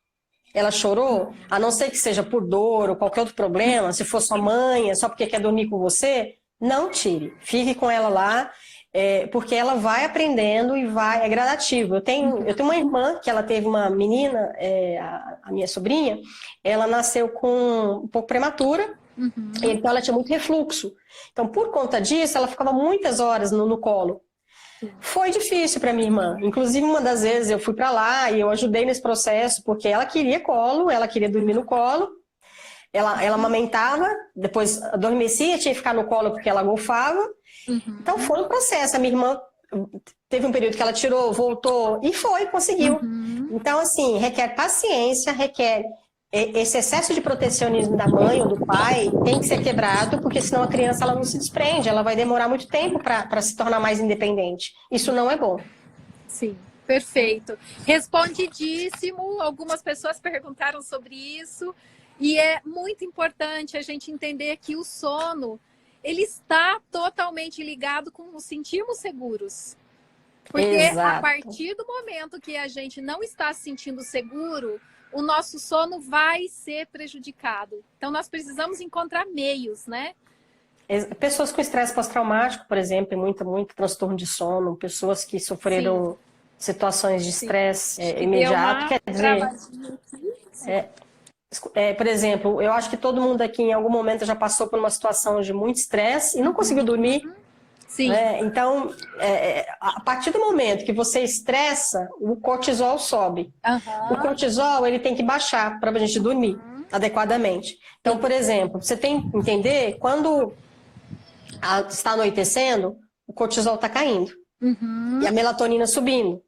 Ela chorou, a não ser que seja por dor ou qualquer outro problema, se for sua mãe, só porque quer dormir com você, não tire. Fique com ela lá, porque ela vai aprendendo e é gradativo. Eu tenho uma irmã que ela teve uma menina, a minha sobrinha, ela nasceu um pouco prematura, então ela tinha muito refluxo. Então, por conta disso, ela ficava muitas horas no colo. Foi difícil para minha irmã. Inclusive, uma das vezes eu fui para lá e eu ajudei nesse processo, porque ela queria colo, ela queria dormir no colo. Ela amamentava, depois adormecia, tinha que ficar no colo porque ela golfava. Então, foi um processo. A minha irmã teve um período que ela tirou, voltou e conseguiu. Então, assim, requer paciência, requer esse excesso de protecionismo da mãe ou do pai tem que ser quebrado, porque senão a criança ela não se desprende, ela vai demorar muito tempo para se tornar mais independente. Isso não é bom. Sim, perfeito. Respondidíssimo. Algumas pessoas perguntaram sobre isso e é muito importante a gente entender que o sono ele está totalmente ligado com nos sentirmos seguros. Porque Exato. A partir do momento que a gente não está se sentindo seguro, o nosso sono vai ser prejudicado. Então, nós precisamos encontrar meios, né? Pessoas com estresse pós-traumático, por exemplo, muito transtorno de sono, pessoas que sofreram situações de estresse imediato. Quer dizer, por exemplo, eu acho que todo mundo aqui em algum momento já passou por uma situação de muito estresse e não conseguiu dormir. Sim. Então, a partir do momento que você estressa, o cortisol sobe. O cortisol ele tem que baixar para a gente dormir adequadamente. Então, por exemplo, você tem que entender quando está anoitecendo, o cortisol está caindo. e a melatonina subindo.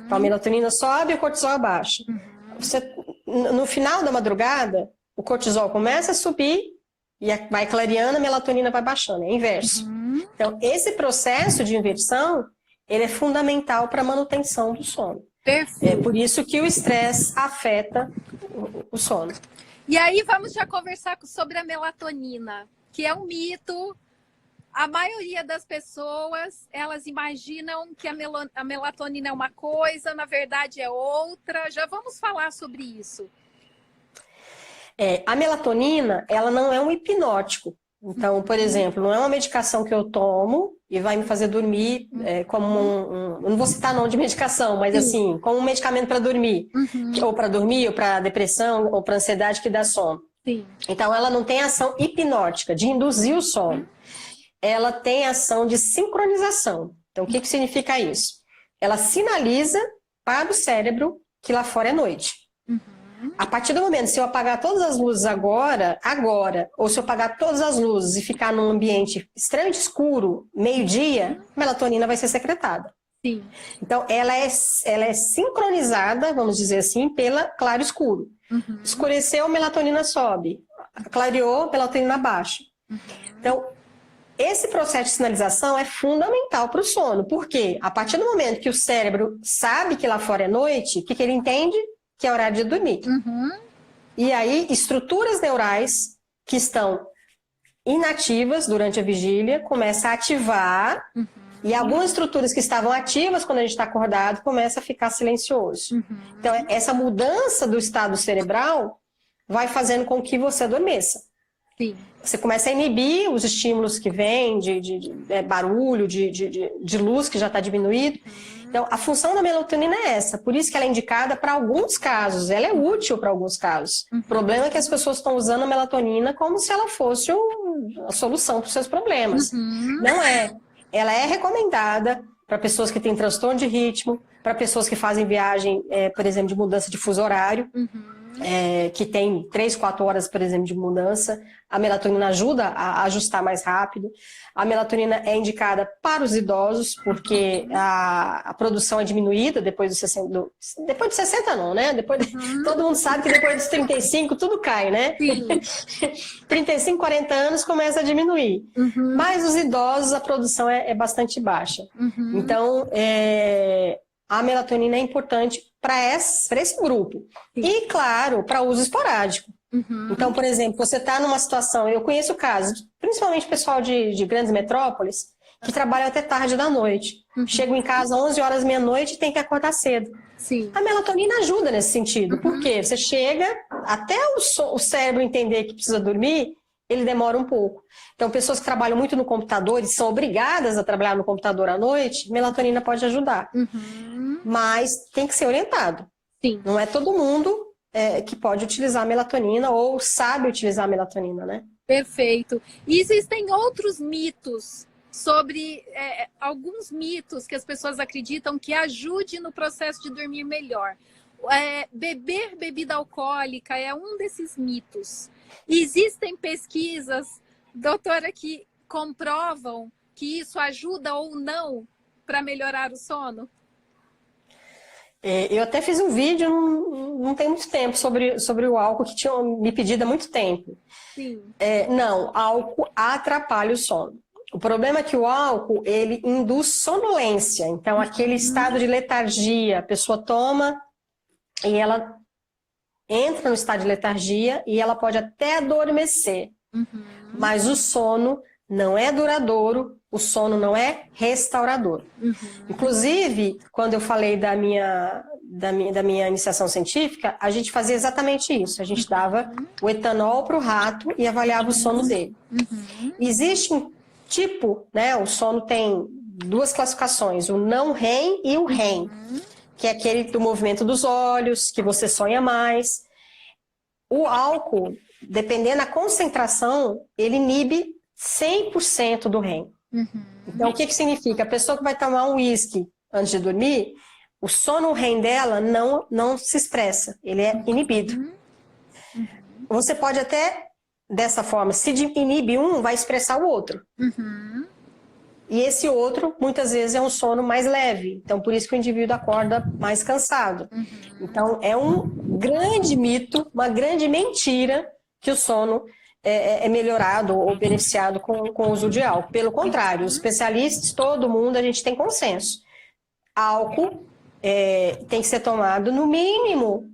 Então a melatonina sobe e o cortisol abaixa. No final da madrugada, o cortisol começa a subir e vai clareando, a melatonina vai baixando, é inverso. Então esse processo de inversão, ele é fundamental para a manutenção do sono. Perfeito. É por isso que o estresse afeta o sono. E aí vamos já conversar sobre a melatonina, que é um mito. A maioria das pessoas, elas imaginam que a melatonina é uma coisa, na verdade é outra. Já vamos falar sobre isso. A melatonina, ela não é um hipnótico. Então, por exemplo, não é uma medicação que eu tomo e vai me fazer dormir como eu não vou citar nome de medicação, mas assim, como um medicamento para dormir. Ou para dormir, ou para depressão, ou para ansiedade que dá sono. Sim. Então, ela não tem ação hipnótica, de induzir o sono. Ela tem ação de sincronização. Então, o que significa isso? Ela sinaliza para o cérebro que lá fora é noite. A partir do momento, se eu apagar todas as luzes agora, ou se eu apagar todas as luzes e ficar num ambiente extremamente escuro, meio-dia, a melatonina vai ser secretada. Sim. Então, ela é sincronizada, vamos dizer assim, pela claro-escuro. Escureceu, a melatonina sobe. Clareou, a melatonina baixa. Então, esse processo de sinalização é fundamental para o sono. Por quê? A partir do momento que o cérebro sabe que lá fora é noite, o que ele entende? Que é horário de dormir. E aí, estruturas neurais que estão inativas durante a vigília começam a ativar, e algumas estruturas que estavam ativas quando a gente está acordado começam a ficar silencioso. Então, essa mudança do estado cerebral vai fazendo com que você adormeça. Sim. Você começa a inibir os estímulos que vêm de barulho, de luz que já está diminuído. Então, a função da melatonina é essa. Por isso que ela é indicada para alguns casos. Ela é útil para alguns casos. O problema é que as pessoas estão usando a melatonina como se ela fosse a solução para os seus problemas. Não é. Ela é recomendada para pessoas que têm transtorno de ritmo, para pessoas que fazem viagem, por exemplo, de mudança de fuso horário. Que tem 3, 4 horas, por exemplo, de mudança. A melatonina ajuda a ajustar mais rápido. A melatonina é indicada para os idosos, porque a produção é diminuída depois dos 60... Depois de 60 não, né? Todo mundo sabe que depois dos 35 tudo cai, né? 35, 40 anos começa a diminuir. Mas os idosos, a produção é bastante baixa. Então, a melatonina é importante para esse grupo. E, claro, para uso esporádico. Então, por exemplo, você está numa situação... Eu conheço casos, principalmente pessoal de grandes metrópoles, que trabalham até tarde da noite. Chegam em casa 11 horas, meia-noite e tem que acordar cedo. Sim. A melatonina ajuda nesse sentido. Por quê? Você chega, até o cérebro entender que precisa dormir, ele demora um pouco. Então, pessoas que trabalham muito no computador e são obrigadas a trabalhar no computador à noite, melatonina pode ajudar. Mas tem que ser orientado. Sim. Não é todo mundo que pode utilizar a melatonina ou sabe utilizar a melatonina, né? Perfeito. E existem outros mitos sobre alguns mitos que as pessoas acreditam que ajude no processo de dormir melhor. Beber bebida alcoólica é um desses mitos. Existem pesquisas, doutora, que comprovam que isso ajuda ou não para melhorar o sono? Eu até fiz um vídeo, não tem muito tempo, sobre o álcool, que tinham me pedido há muito tempo. Sim. Não, álcool atrapalha o sono. O problema é que o álcool, ele induz sonolência. Então, aquele estado de letargia, a pessoa toma e ela entra no estado de letargia e ela pode até adormecer. Mas o sono não é duradouro, o sono não é restaurador. Inclusive, quando eu falei da minha iniciação científica, a gente fazia exatamente isso. A gente dava o etanol para o rato e avaliava o sono dele. Existe um tipo, né? O sono tem 2 classificações, o não REM e o REM, que é aquele do movimento dos olhos, que você sonha mais. O álcool, dependendo da concentração, ele inibe 100% do REM. Então, o que significa? A pessoa que vai tomar um uísque antes de dormir, o sono REM dela não se expressa, ele é inibido. Você pode até, dessa forma, se inibe um, vai expressar o outro. E esse outro, muitas vezes, é um sono mais leve. Então, por isso que o indivíduo acorda mais cansado. Então, é um grande mito, uma grande mentira que o sono é melhorado ou beneficiado com o uso de álcool. Pelo contrário, os especialistas, todo mundo, a gente tem consenso. Álcool tem que ser tomado no mínimo,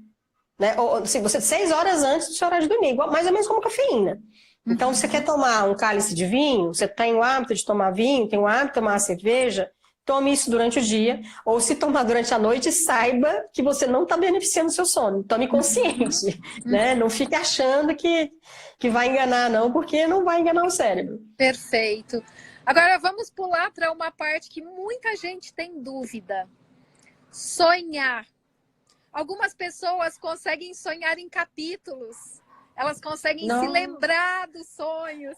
né? Se você 6 horas antes do seu horário de dormir, mais ou menos como cafeína. Então, se você quer tomar um cálice de vinho, você tem o hábito de tomar vinho, tem o hábito de tomar cerveja, tome isso durante o dia, ou se tomar durante a noite, saiba que você não está beneficiando o seu sono. Tome consciente, né? Não fique achando que vai enganar, não, porque não vai enganar o cérebro. Perfeito. Agora vamos pular para uma parte que muita gente tem dúvida. Sonhar. Algumas pessoas conseguem sonhar em capítulos. Elas conseguem se lembrar dos sonhos.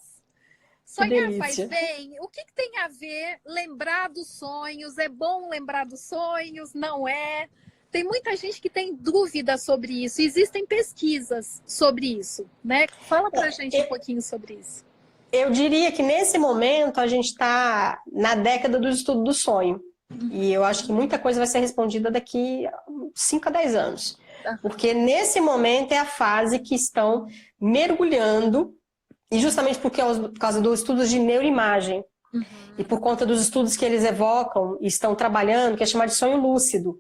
Sonhar faz bem? O que tem a ver lembrar dos sonhos? É bom lembrar dos sonhos? Não é? Tem muita gente que tem dúvida sobre isso. Existem pesquisas sobre isso, né? Fala pra gente um pouquinho sobre isso. Eu diria que nesse momento a gente está na década do estudo do sonho. E eu acho que muita coisa vai ser respondida daqui a 5 a 10 anos. Porque nesse momento é a fase que estão mergulhando, e justamente por causa dos estudos de neuroimagem, e por conta dos estudos que eles evocam e estão trabalhando, que é chamado de sonho lúcido.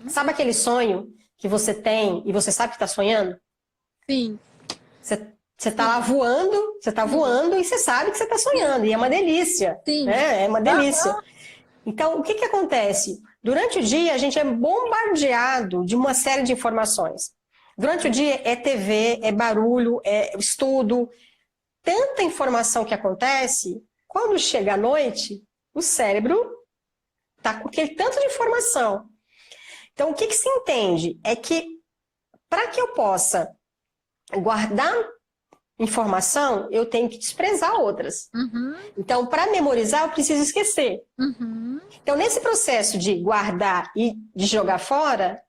Sabe aquele sonho que você tem e você sabe que está sonhando? Sim. Você está lá voando, você está voando e você sabe que você está sonhando, e é uma delícia. Sim. Né? É uma delícia. Então, o que acontece? Durante o dia, a gente é bombardeado de uma série de informações. Durante o dia é TV, é barulho, é estudo. Tanta informação que acontece, quando chega à noite, o cérebro está com aquele tanto de informação. Então, o que se entende? É que, para que eu possa guardar informação, eu tenho que desprezar outras. Então, para memorizar, eu preciso esquecer. Então, nesse processo de guardar e de jogar fora,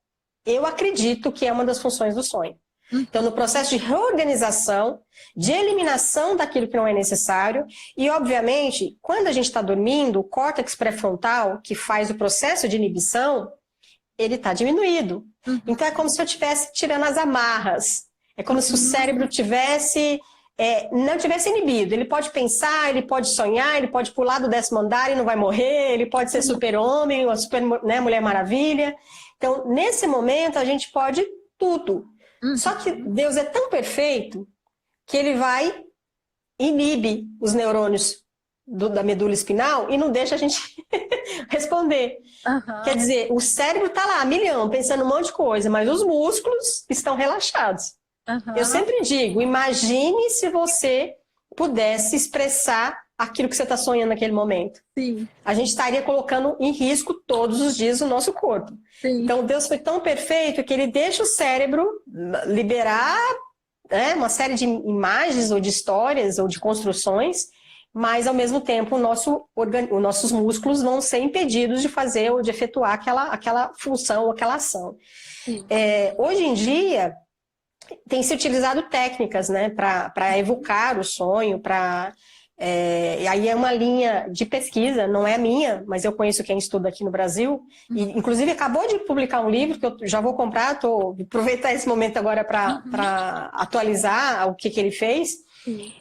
eu acredito que é uma das funções do sonho. Então, no processo de reorganização, de eliminação daquilo que não é necessário, e, obviamente, quando a gente está dormindo, o córtex pré-frontal, que faz o processo de inibição, ele está diminuído. Então, é como se eu estivesse tirando as amarras. É como se o cérebro não tivesse inibido. Ele pode pensar, ele pode sonhar, ele pode pular do 10º andar e não vai morrer, ele pode ser super-homem, uma super, né, Mulher Maravilha. Então, nesse momento, a gente pode tudo. Só que Deus é tão perfeito que ele vai inibe os neurônios da medula espinal e não deixa a gente responder. Quer dizer, o cérebro está lá, a milhão, pensando um monte de coisa, mas os músculos estão relaxados. Eu sempre digo, imagine se você pudesse expressar aquilo que você está sonhando naquele momento. Sim. A gente estaria colocando em risco todos os dias o nosso corpo. Sim. Então, Deus foi tão perfeito que ele deixa o cérebro liberar uma série de imagens ou de histórias ou de construções, mas, ao mesmo tempo, os nossos músculos vão ser impedidos de fazer ou de efetuar aquela função ou aquela ação. Hoje em dia, tem se utilizado técnicas, né, para evocar o sonho, e aí é uma linha de pesquisa, não é a minha, mas eu conheço quem estuda aqui no Brasil, e inclusive acabou de publicar um livro que eu já vou comprar, vou aproveitar esse momento agora para atualizar o que ele fez.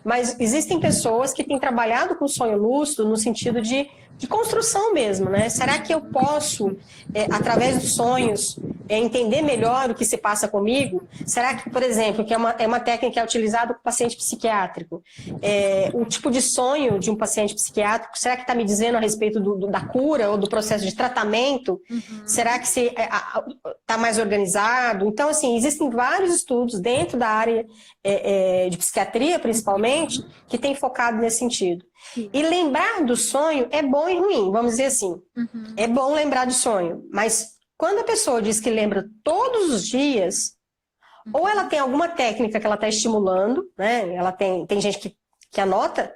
Mas existem pessoas que têm trabalhado com sonho lúcido no sentido de construção mesmo, né? Será que eu posso, através dos sonhos, entender melhor o que se passa comigo? Será que, por exemplo, que é uma técnica que é utilizada com paciente psiquiátrico, o tipo de sonho de um paciente psiquiátrico, será que está me dizendo a respeito da cura ou do processo de tratamento? Será que está mais organizado? Então, assim, existem vários estudos dentro da área de psiquiatria, principalmente, que tem focado nesse sentido. E lembrar do sonho é bom e ruim, vamos dizer assim. É bom lembrar do sonho, mas quando a pessoa diz que lembra todos os dias, ou ela tem alguma técnica que ela está estimulando, né? Ela tem gente que anota,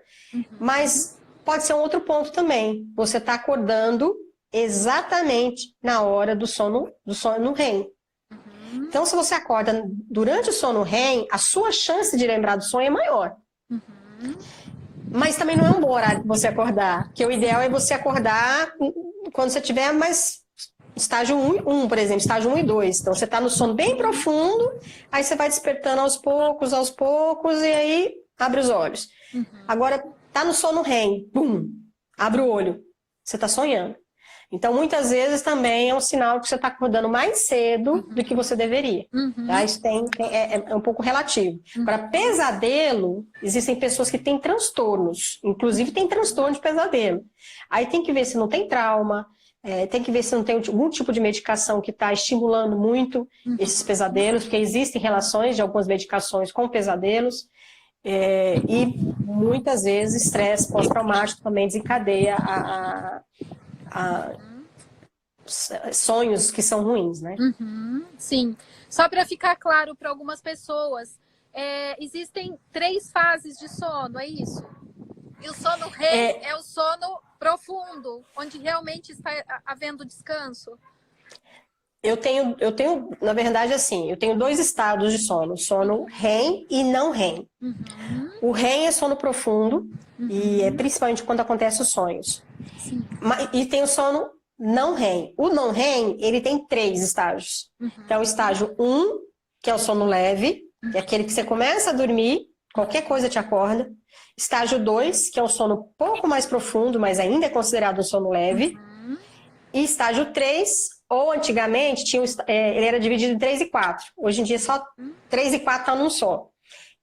mas pode ser um outro ponto também. Você está acordando exatamente na hora do sono REM. Então, se você acorda durante o sono REM, a sua chance de lembrar do sonho é maior. Mas também não é um bom horário para você acordar, porque o ideal é você acordar quando você tiver mais estágio 1, por exemplo, estágio 1 e 2. Então você está no sono bem profundo, aí você vai despertando aos poucos, e aí abre os olhos. Agora, tá no sono REM, pum, abre o olho, você está sonhando. Então, muitas vezes também é um sinal que você está acordando mais cedo do que você deveria. Tá? Isso é um pouco relativo. Para pesadelo, existem pessoas que têm transtornos. Inclusive, tem transtorno de pesadelo. Aí tem que ver se não tem trauma, tem que ver se não tem algum tipo de medicação que está estimulando muito esses pesadelos, porque existem relações de algumas medicações com pesadelos. E muitas vezes estresse pós-traumático também desencadeia sonhos que são ruins, né? Sim. Só para ficar claro para algumas pessoas, existem 3 fases de sono, é isso? E o sono REM é o sono profundo, onde realmente está havendo descanso? Eu tenho, na verdade, assim, eu tenho 2 estados de sono, sono REM e não REM. O REM é sono profundo, e é principalmente quando acontecem os sonhos. Sim. E tem o sono não REM. O não REM, ele tem 3 estágios. Então, o estágio 1, que é o sono leve, que é aquele que você começa a dormir, qualquer coisa te acorda. Estágio 2, que é um sono um pouco mais profundo, mas ainda é considerado um sono leve. E estágio 3, ou antigamente, ele era dividido em 3 e 4. Hoje em dia, só 3 e 4 estão num só.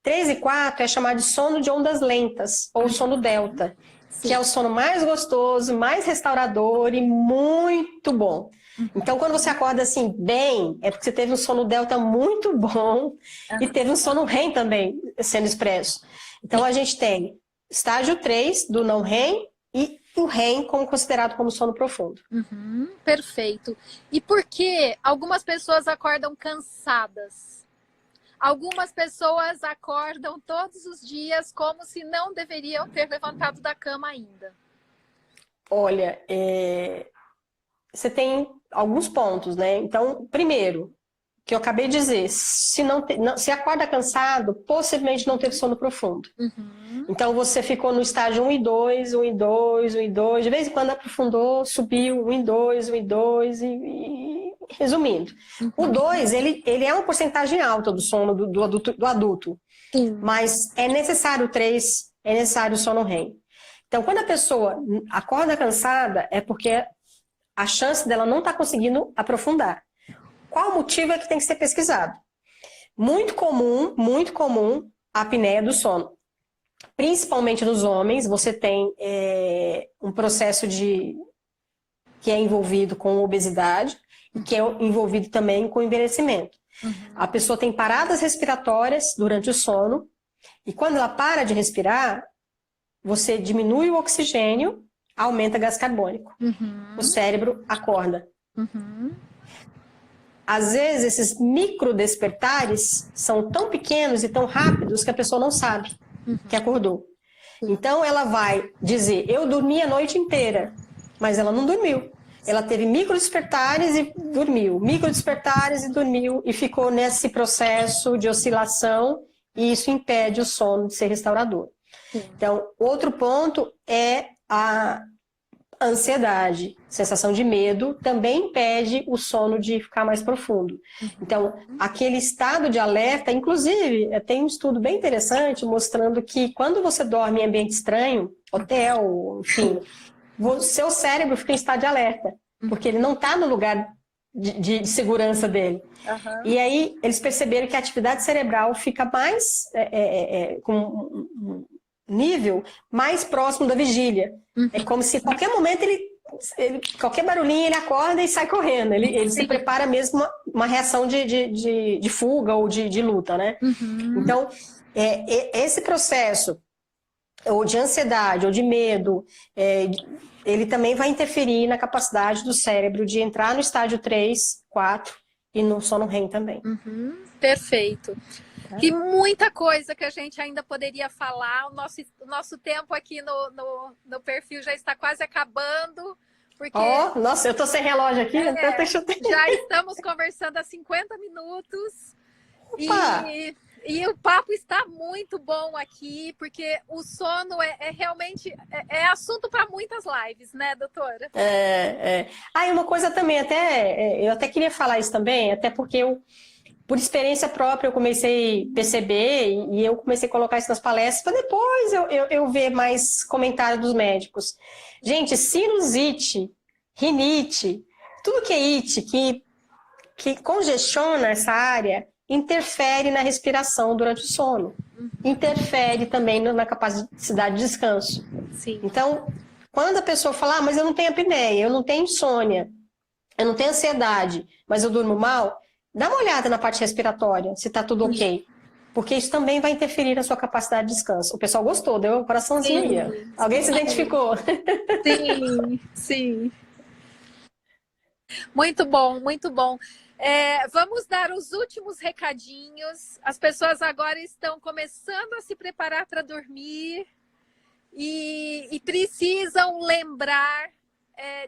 3 e 4 é chamado de sono de ondas lentas, ou sono delta, que é o sono mais gostoso, mais restaurador e muito bom. Então, quando você acorda assim, bem, é porque você teve um sono delta muito bom e teve um sono REM também sendo expresso. Então, a gente tem estágio 3 do não REM e o REM como considerado como sono profundo. Perfeito. E por que algumas pessoas acordam cansadas? Algumas pessoas acordam todos os dias como se não deveriam ter levantado da cama ainda. Olha, você tem alguns pontos, né? Então, primeiro, que eu acabei de dizer, se acorda cansado, possivelmente não teve sono profundo. Então, você ficou no estágio 1 e 2, 1 e 2, 1 e 2, de vez em quando aprofundou, subiu, 1 e 2, 1 e 2, e resumindo. O 2, ele é uma porcentagem alta do sono do adulto, mas é necessário o 3, é necessário o sono REM. Então, quando a pessoa acorda cansada, é porque a chance dela não estar conseguindo aprofundar. Qual o motivo é que tem que ser pesquisado? Muito comum a apneia do sono. Principalmente nos homens, você tem um processo que é envolvido com obesidade e que é envolvido também com envelhecimento. A pessoa tem paradas respiratórias durante o sono e quando ela para de respirar, você diminui o oxigênio, aumenta o gás carbônico. O cérebro acorda. Às vezes, esses microdespertares são tão pequenos e tão rápidos que a pessoa não sabe que acordou. Então, ela vai dizer, eu dormi a noite inteira, mas ela não dormiu. Ela teve microdespertares e dormiu, microdespertares e dormiu, e ficou nesse processo de oscilação, e isso impede o sono de ser restaurador. Então, outro ponto é a ansiedade, sensação de medo, também impede o sono de ficar mais profundo. Então, aquele estado de alerta, inclusive, tem um estudo bem interessante mostrando que quando você dorme em ambiente estranho, hotel, enfim, o seu cérebro fica em estado de alerta, porque ele não está no lugar de segurança dele. E aí, eles perceberam que a atividade cerebral fica mais com um nível mais próximo da vigília. É como se a qualquer momento qualquer barulhinho ele acorda e sai correndo. Ele se prepara mesmo uma reação de fuga ou de luta, né? Então, esse processo ou de ansiedade ou de medo, ele também vai interferir na capacidade do cérebro de entrar no estágio 3, 4 e no sono REM também. Perfeito. E muita coisa que a gente ainda poderia falar. O nosso tempo aqui no perfil já está quase acabando. Porque nossa, eu tô sem relógio aqui, já estamos conversando há 50 minutos. E o papo está muito bom aqui, porque o sono realmente assunto para muitas lives, né, doutora? Ah, e uma coisa também, eu até queria falar isso também, até porque por experiência própria, eu comecei a perceber e eu comecei a colocar isso nas palestras, para depois eu ver mais comentários dos médicos. Gente, sinusite, rinite, tudo que é it, que congestiona essa área, interfere na respiração durante o sono. Interfere também na capacidade de descanso. Sim. Então, quando a pessoa fala, mas eu não tenho apneia, eu não tenho insônia, eu não tenho ansiedade, mas eu durmo mal, dá uma olhada na parte respiratória, se está tudo ok. Porque isso também vai interferir na sua capacidade de descanso. O pessoal gostou, deu um coraçãozinho aí. Alguém se identificou? Sim, sim. Muito bom, muito bom. Vamos dar os últimos recadinhos. As pessoas agora estão começando a se preparar para dormir e precisam lembrar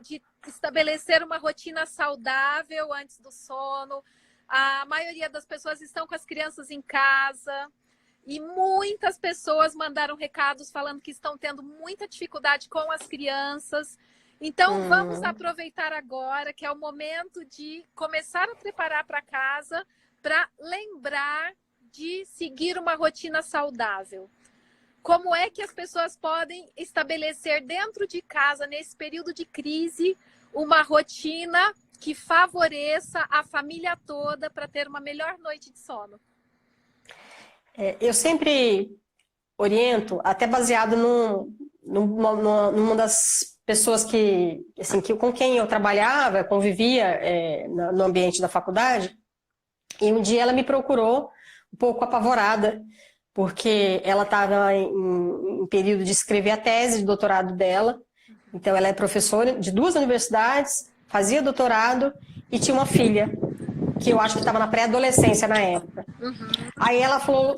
de estabelecer uma rotina saudável antes do sono. A maioria das pessoas estão com as crianças em casa e muitas pessoas mandaram recados falando que estão tendo muita dificuldade com as crianças. Então, vamos aproveitar agora, que é o momento de começar a preparar para casa, para lembrar de seguir uma rotina saudável. Como é que as pessoas podem estabelecer dentro de casa, nesse período de crise, uma rotina que favoreça a família toda para ter uma melhor noite de sono? Eu sempre oriento, até baseado numa das pessoas com quem eu trabalhava, convivia no ambiente da faculdade, e um dia ela me procurou um pouco apavorada, porque ela estava em período de escrever a tese de doutorado dela. Então ela é professora de 2 universidades, fazia doutorado e tinha uma filha, que eu acho que estava na pré-adolescência na época. Aí ela falou,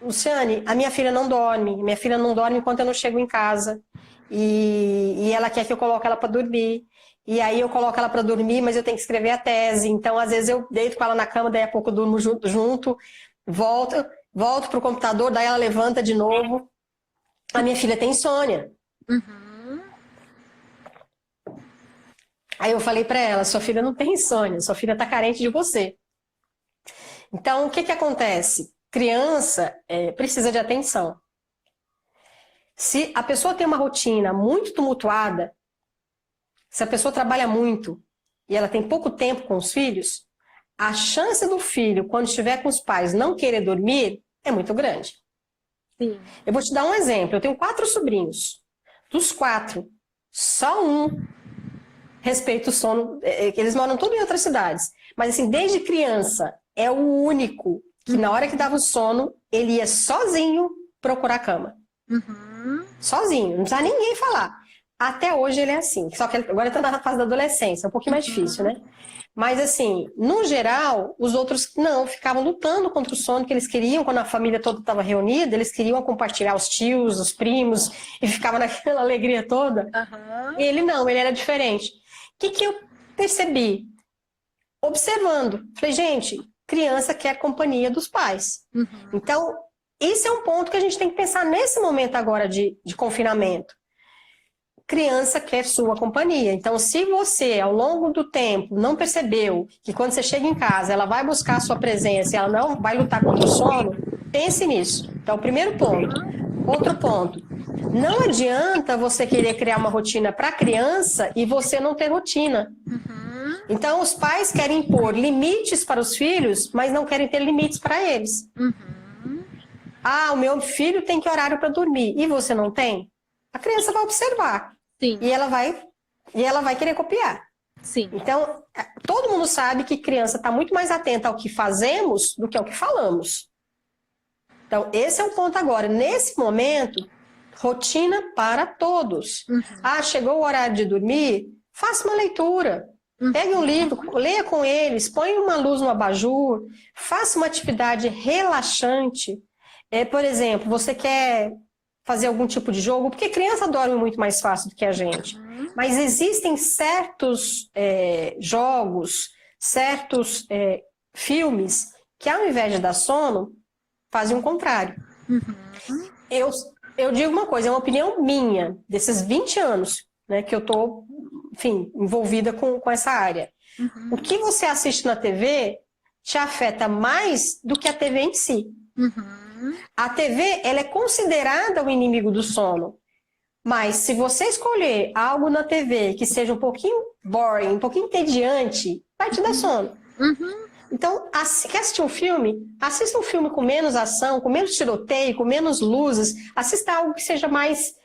Luciane, a minha filha não dorme enquanto eu não chego em casa, e ela quer que eu coloque ela para dormir, e aí eu coloco ela para dormir, mas eu tenho que escrever a tese, então às vezes eu deito com ela na cama, daí a pouco eu durmo junto, volto pro computador, daí ela levanta de novo. A minha filha tem insônia. Aí eu falei para ela, sua filha não tem insônia, sua filha está carente de você. Então, o que acontece? Criança precisa de atenção. Se a pessoa tem uma rotina muito tumultuada, se a pessoa trabalha muito e ela tem pouco tempo com os filhos, a chance do filho, quando estiver com os pais, não querer dormir é muito grande. Sim. Eu vou te dar um exemplo. Eu tenho 4 sobrinhos. Dos 4, só um respeita o sono. Eles moram todos em outras cidades. Mas, assim, desde criança, é o único que, na hora que dava o sono, ele ia sozinho procurar a cama. Sozinho, não precisa ninguém falar. Até hoje ele é assim. Só que agora está na fase da adolescência, é um pouquinho mais difícil, né? Mas, assim, no geral, os outros não, ficavam lutando contra o sono que eles queriam, quando a família toda estava reunida, eles queriam compartilhar os tios, os primos, e ficava naquela alegria toda. E ele não, ele era diferente. O que eu percebi? Observando. Falei, gente, criança quer companhia dos pais. Então, esse é um ponto que a gente tem que pensar nesse momento agora de confinamento. Criança quer sua companhia. Então, se você, ao longo do tempo, não percebeu que quando você chega em casa, ela vai buscar a sua presença e ela não vai lutar contra o sono, pense nisso. Então, primeiro ponto. Outro ponto. Não adianta você querer criar uma rotina para a criança e você não ter rotina. Então, os pais querem impor limites para os filhos, mas não querem ter limites para eles. Ah, o meu filho tem que horário para dormir. E você não tem? A criança vai observar. Sim. E ela vai querer copiar. Sim. Então, todo mundo sabe que criança está muito mais atenta ao que fazemos do que ao que falamos. Então, esse é o ponto agora. Nesse momento, rotina para todos. Ah, chegou o horário de dormir? Faça uma leitura. Pegue um livro, leia com eles, põe uma luz no abajur, faça uma atividade relaxante. Por exemplo, você quer fazer algum tipo de jogo, porque criança dorme muito mais fácil do que a gente. Mas existem certos jogos, certos filmes, que ao invés de dar sono, fazem o contrário. Uhum. Eu digo uma coisa, é uma opinião minha, desses 20 anos, né, que eu estou, enfim, envolvida com essa área. Uhum. O que você assiste na TV te afeta mais do que a TV em si. Uhum. A TV, ela é considerada o inimigo do sono. Mas se você escolher algo na TV que seja um pouquinho boring, um pouquinho entediante, vai te dar sono. Uhum. Então, quer assistir um filme? Assista um filme com menos ação, com menos tiroteio, com menos luzes. Assista algo que seja mais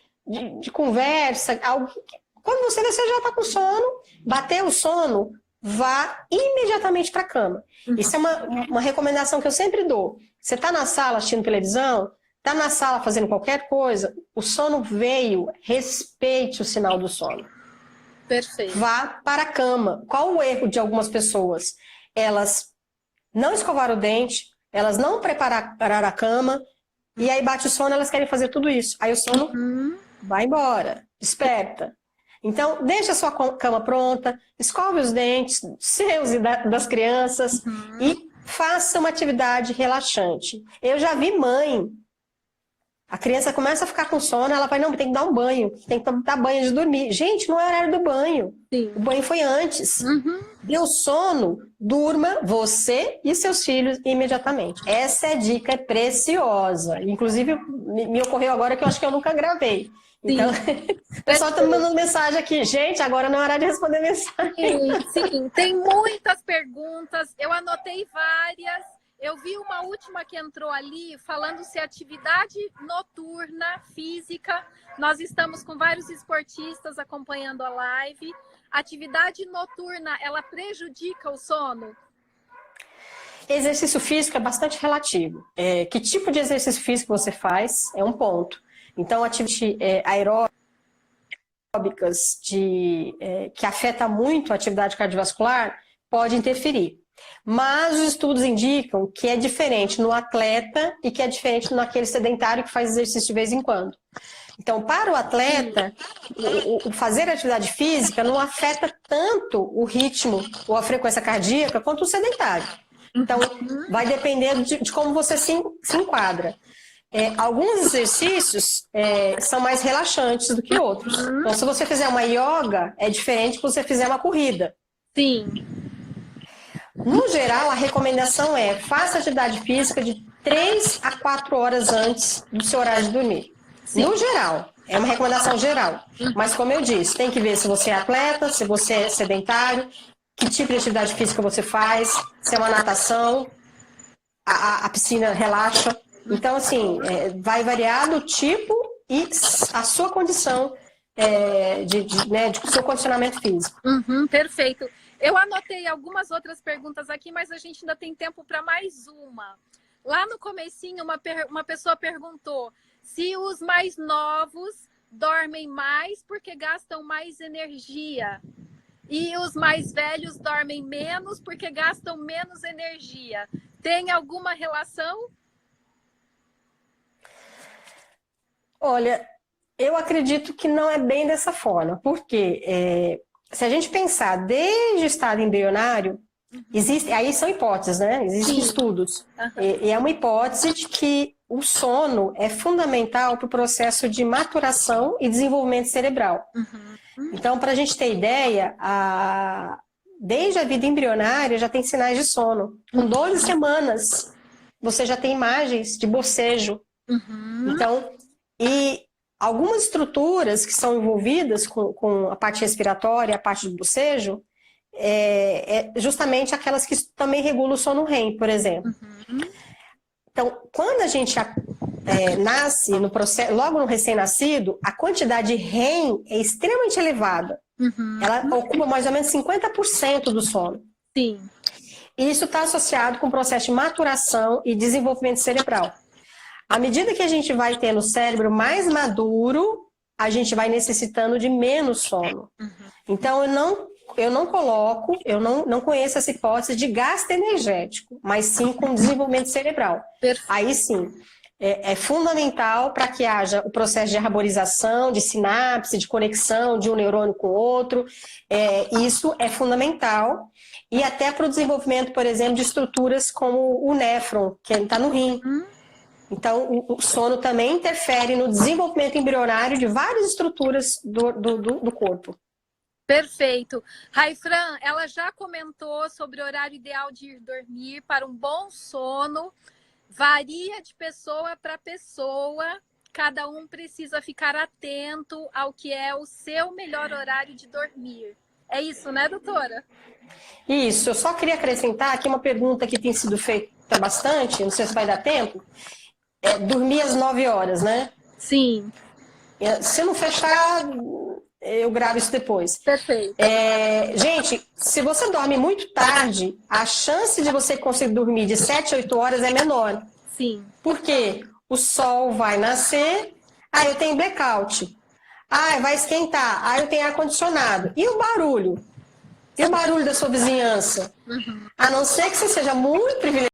de conversa, algo que... Quando você vê, você já está com sono, bateu o sono, vá imediatamente para a cama. Isso é uma recomendação que eu sempre dou. Você está na sala assistindo televisão, está na sala fazendo qualquer coisa, o sono veio, respeite o sinal do sono. Perfeito. Vá para a cama. Qual o erro de algumas pessoas? Elas não escovaram o dente, elas não prepararam a cama, e aí bate o sono, elas querem fazer tudo isso. Aí o sono vai embora, desperta. Então, deixa a sua cama pronta, escove os dentes seus e das crianças e faça uma atividade relaxante. Eu já vi mãe, a criança começa a ficar com sono, ela vai, não, tem que dar um banho, tem que dar banho de dormir. Gente, não é horário do banho. Sim. O banho foi antes. Deu sono, durma você e seus filhos imediatamente. Essa dica é preciosa. Inclusive, me ocorreu agora que eu acho que eu nunca gravei. Então, o pessoal está me mandando mensagem aqui. Gente, agora não é hora de responder mensagem. Sim, tem muitas perguntas. Eu anotei várias. Eu vi uma última que entrou ali, falando se atividade noturna, física. Nós estamos com vários esportistas acompanhando a live. Atividade noturna, ela prejudica o sono? Exercício físico é bastante relativo. Que tipo de exercício físico você faz é um ponto. Então, atividades aeróbicas que afeta muito a atividade cardiovascular pode interferir. Mas os estudos indicam que é diferente no atleta e que é diferente naquele sedentário que faz exercício de vez em quando. Então, para o atleta, o fazer atividade física não afeta tanto o ritmo ou a frequência cardíaca quanto o sedentário. Então, vai depender de como você se enquadra. Alguns exercícios são mais relaxantes do que outros. Então, se você fizer uma yoga, é diferente se você fizer uma corrida. Sim. No geral, a recomendação é faça atividade física de 3 a 4 horas antes do seu horário de dormir. Sim. No geral, é uma recomendação geral. Mas, como eu disse, tem que ver se você é atleta, se você é sedentário, que tipo de atividade física você faz, se é uma natação, a piscina relaxa. Então, assim, vai variar do tipo e a sua condição de seu condicionamento físico. Perfeito. Eu anotei algumas outras perguntas aqui, mas a gente ainda tem tempo para mais uma. Lá no comecinho, uma pessoa perguntou se os mais novos dormem mais porque gastam mais energia e os mais velhos dormem menos porque gastam menos energia. Tem alguma relação? Olha, eu acredito que não é bem dessa forma, porque se a gente pensar desde o estado embrionário, aí são hipóteses, né? Existem estudos. E é uma hipótese de que o sono é fundamental para o processo de maturação e desenvolvimento cerebral. Então, para a gente ter ideia, desde a vida embrionária já tem sinais de sono. Com 12 semanas, você já tem imagens de bocejo. Então, e algumas estruturas que são envolvidas com a parte respiratória, a parte do bocejo, justamente aquelas que também regulam o sono REM, por exemplo. Então, quando a gente nasce, logo no recém-nascido, a quantidade de REM é extremamente elevada. Ela ocupa mais ou menos 50% do sono. Sim. E isso está associado com o processo de maturação e desenvolvimento cerebral. À medida que a gente vai tendo o cérebro mais maduro, a gente vai necessitando de menos sono. Então, eu não conheço essa hipótese de gasto energético, mas sim com desenvolvimento cerebral. Aí sim, é fundamental para que haja o processo de arborização, de sinapse, de conexão de um neurônio com o outro. Isso é fundamental. E até para o desenvolvimento, por exemplo, de estruturas como o néfron, que está no rim. Então, o sono também interfere no desenvolvimento embrionário de várias estruturas do corpo. Perfeito. Raifran, ela já comentou sobre o horário ideal de ir dormir para um bom sono. Varia de pessoa para pessoa. Cada um precisa ficar atento ao que é o seu melhor horário de dormir. É isso, né, doutora? Isso. Eu só queria acrescentar aqui uma pergunta que tem sido feita bastante, não sei se vai dar tempo. Dormir às 9 horas, né? Sim. Se não fechar, eu gravo isso depois. Perfeito. Gente, se você dorme muito tarde, a chance de você conseguir dormir de 7 a 8 horas é menor. Sim. Por quê? O sol vai nascer, aí eu tenho blackout. Vai esquentar, aí eu tenho ar-condicionado. E o barulho? E o barulho da sua vizinhança? A não ser que você seja muito privilegiado,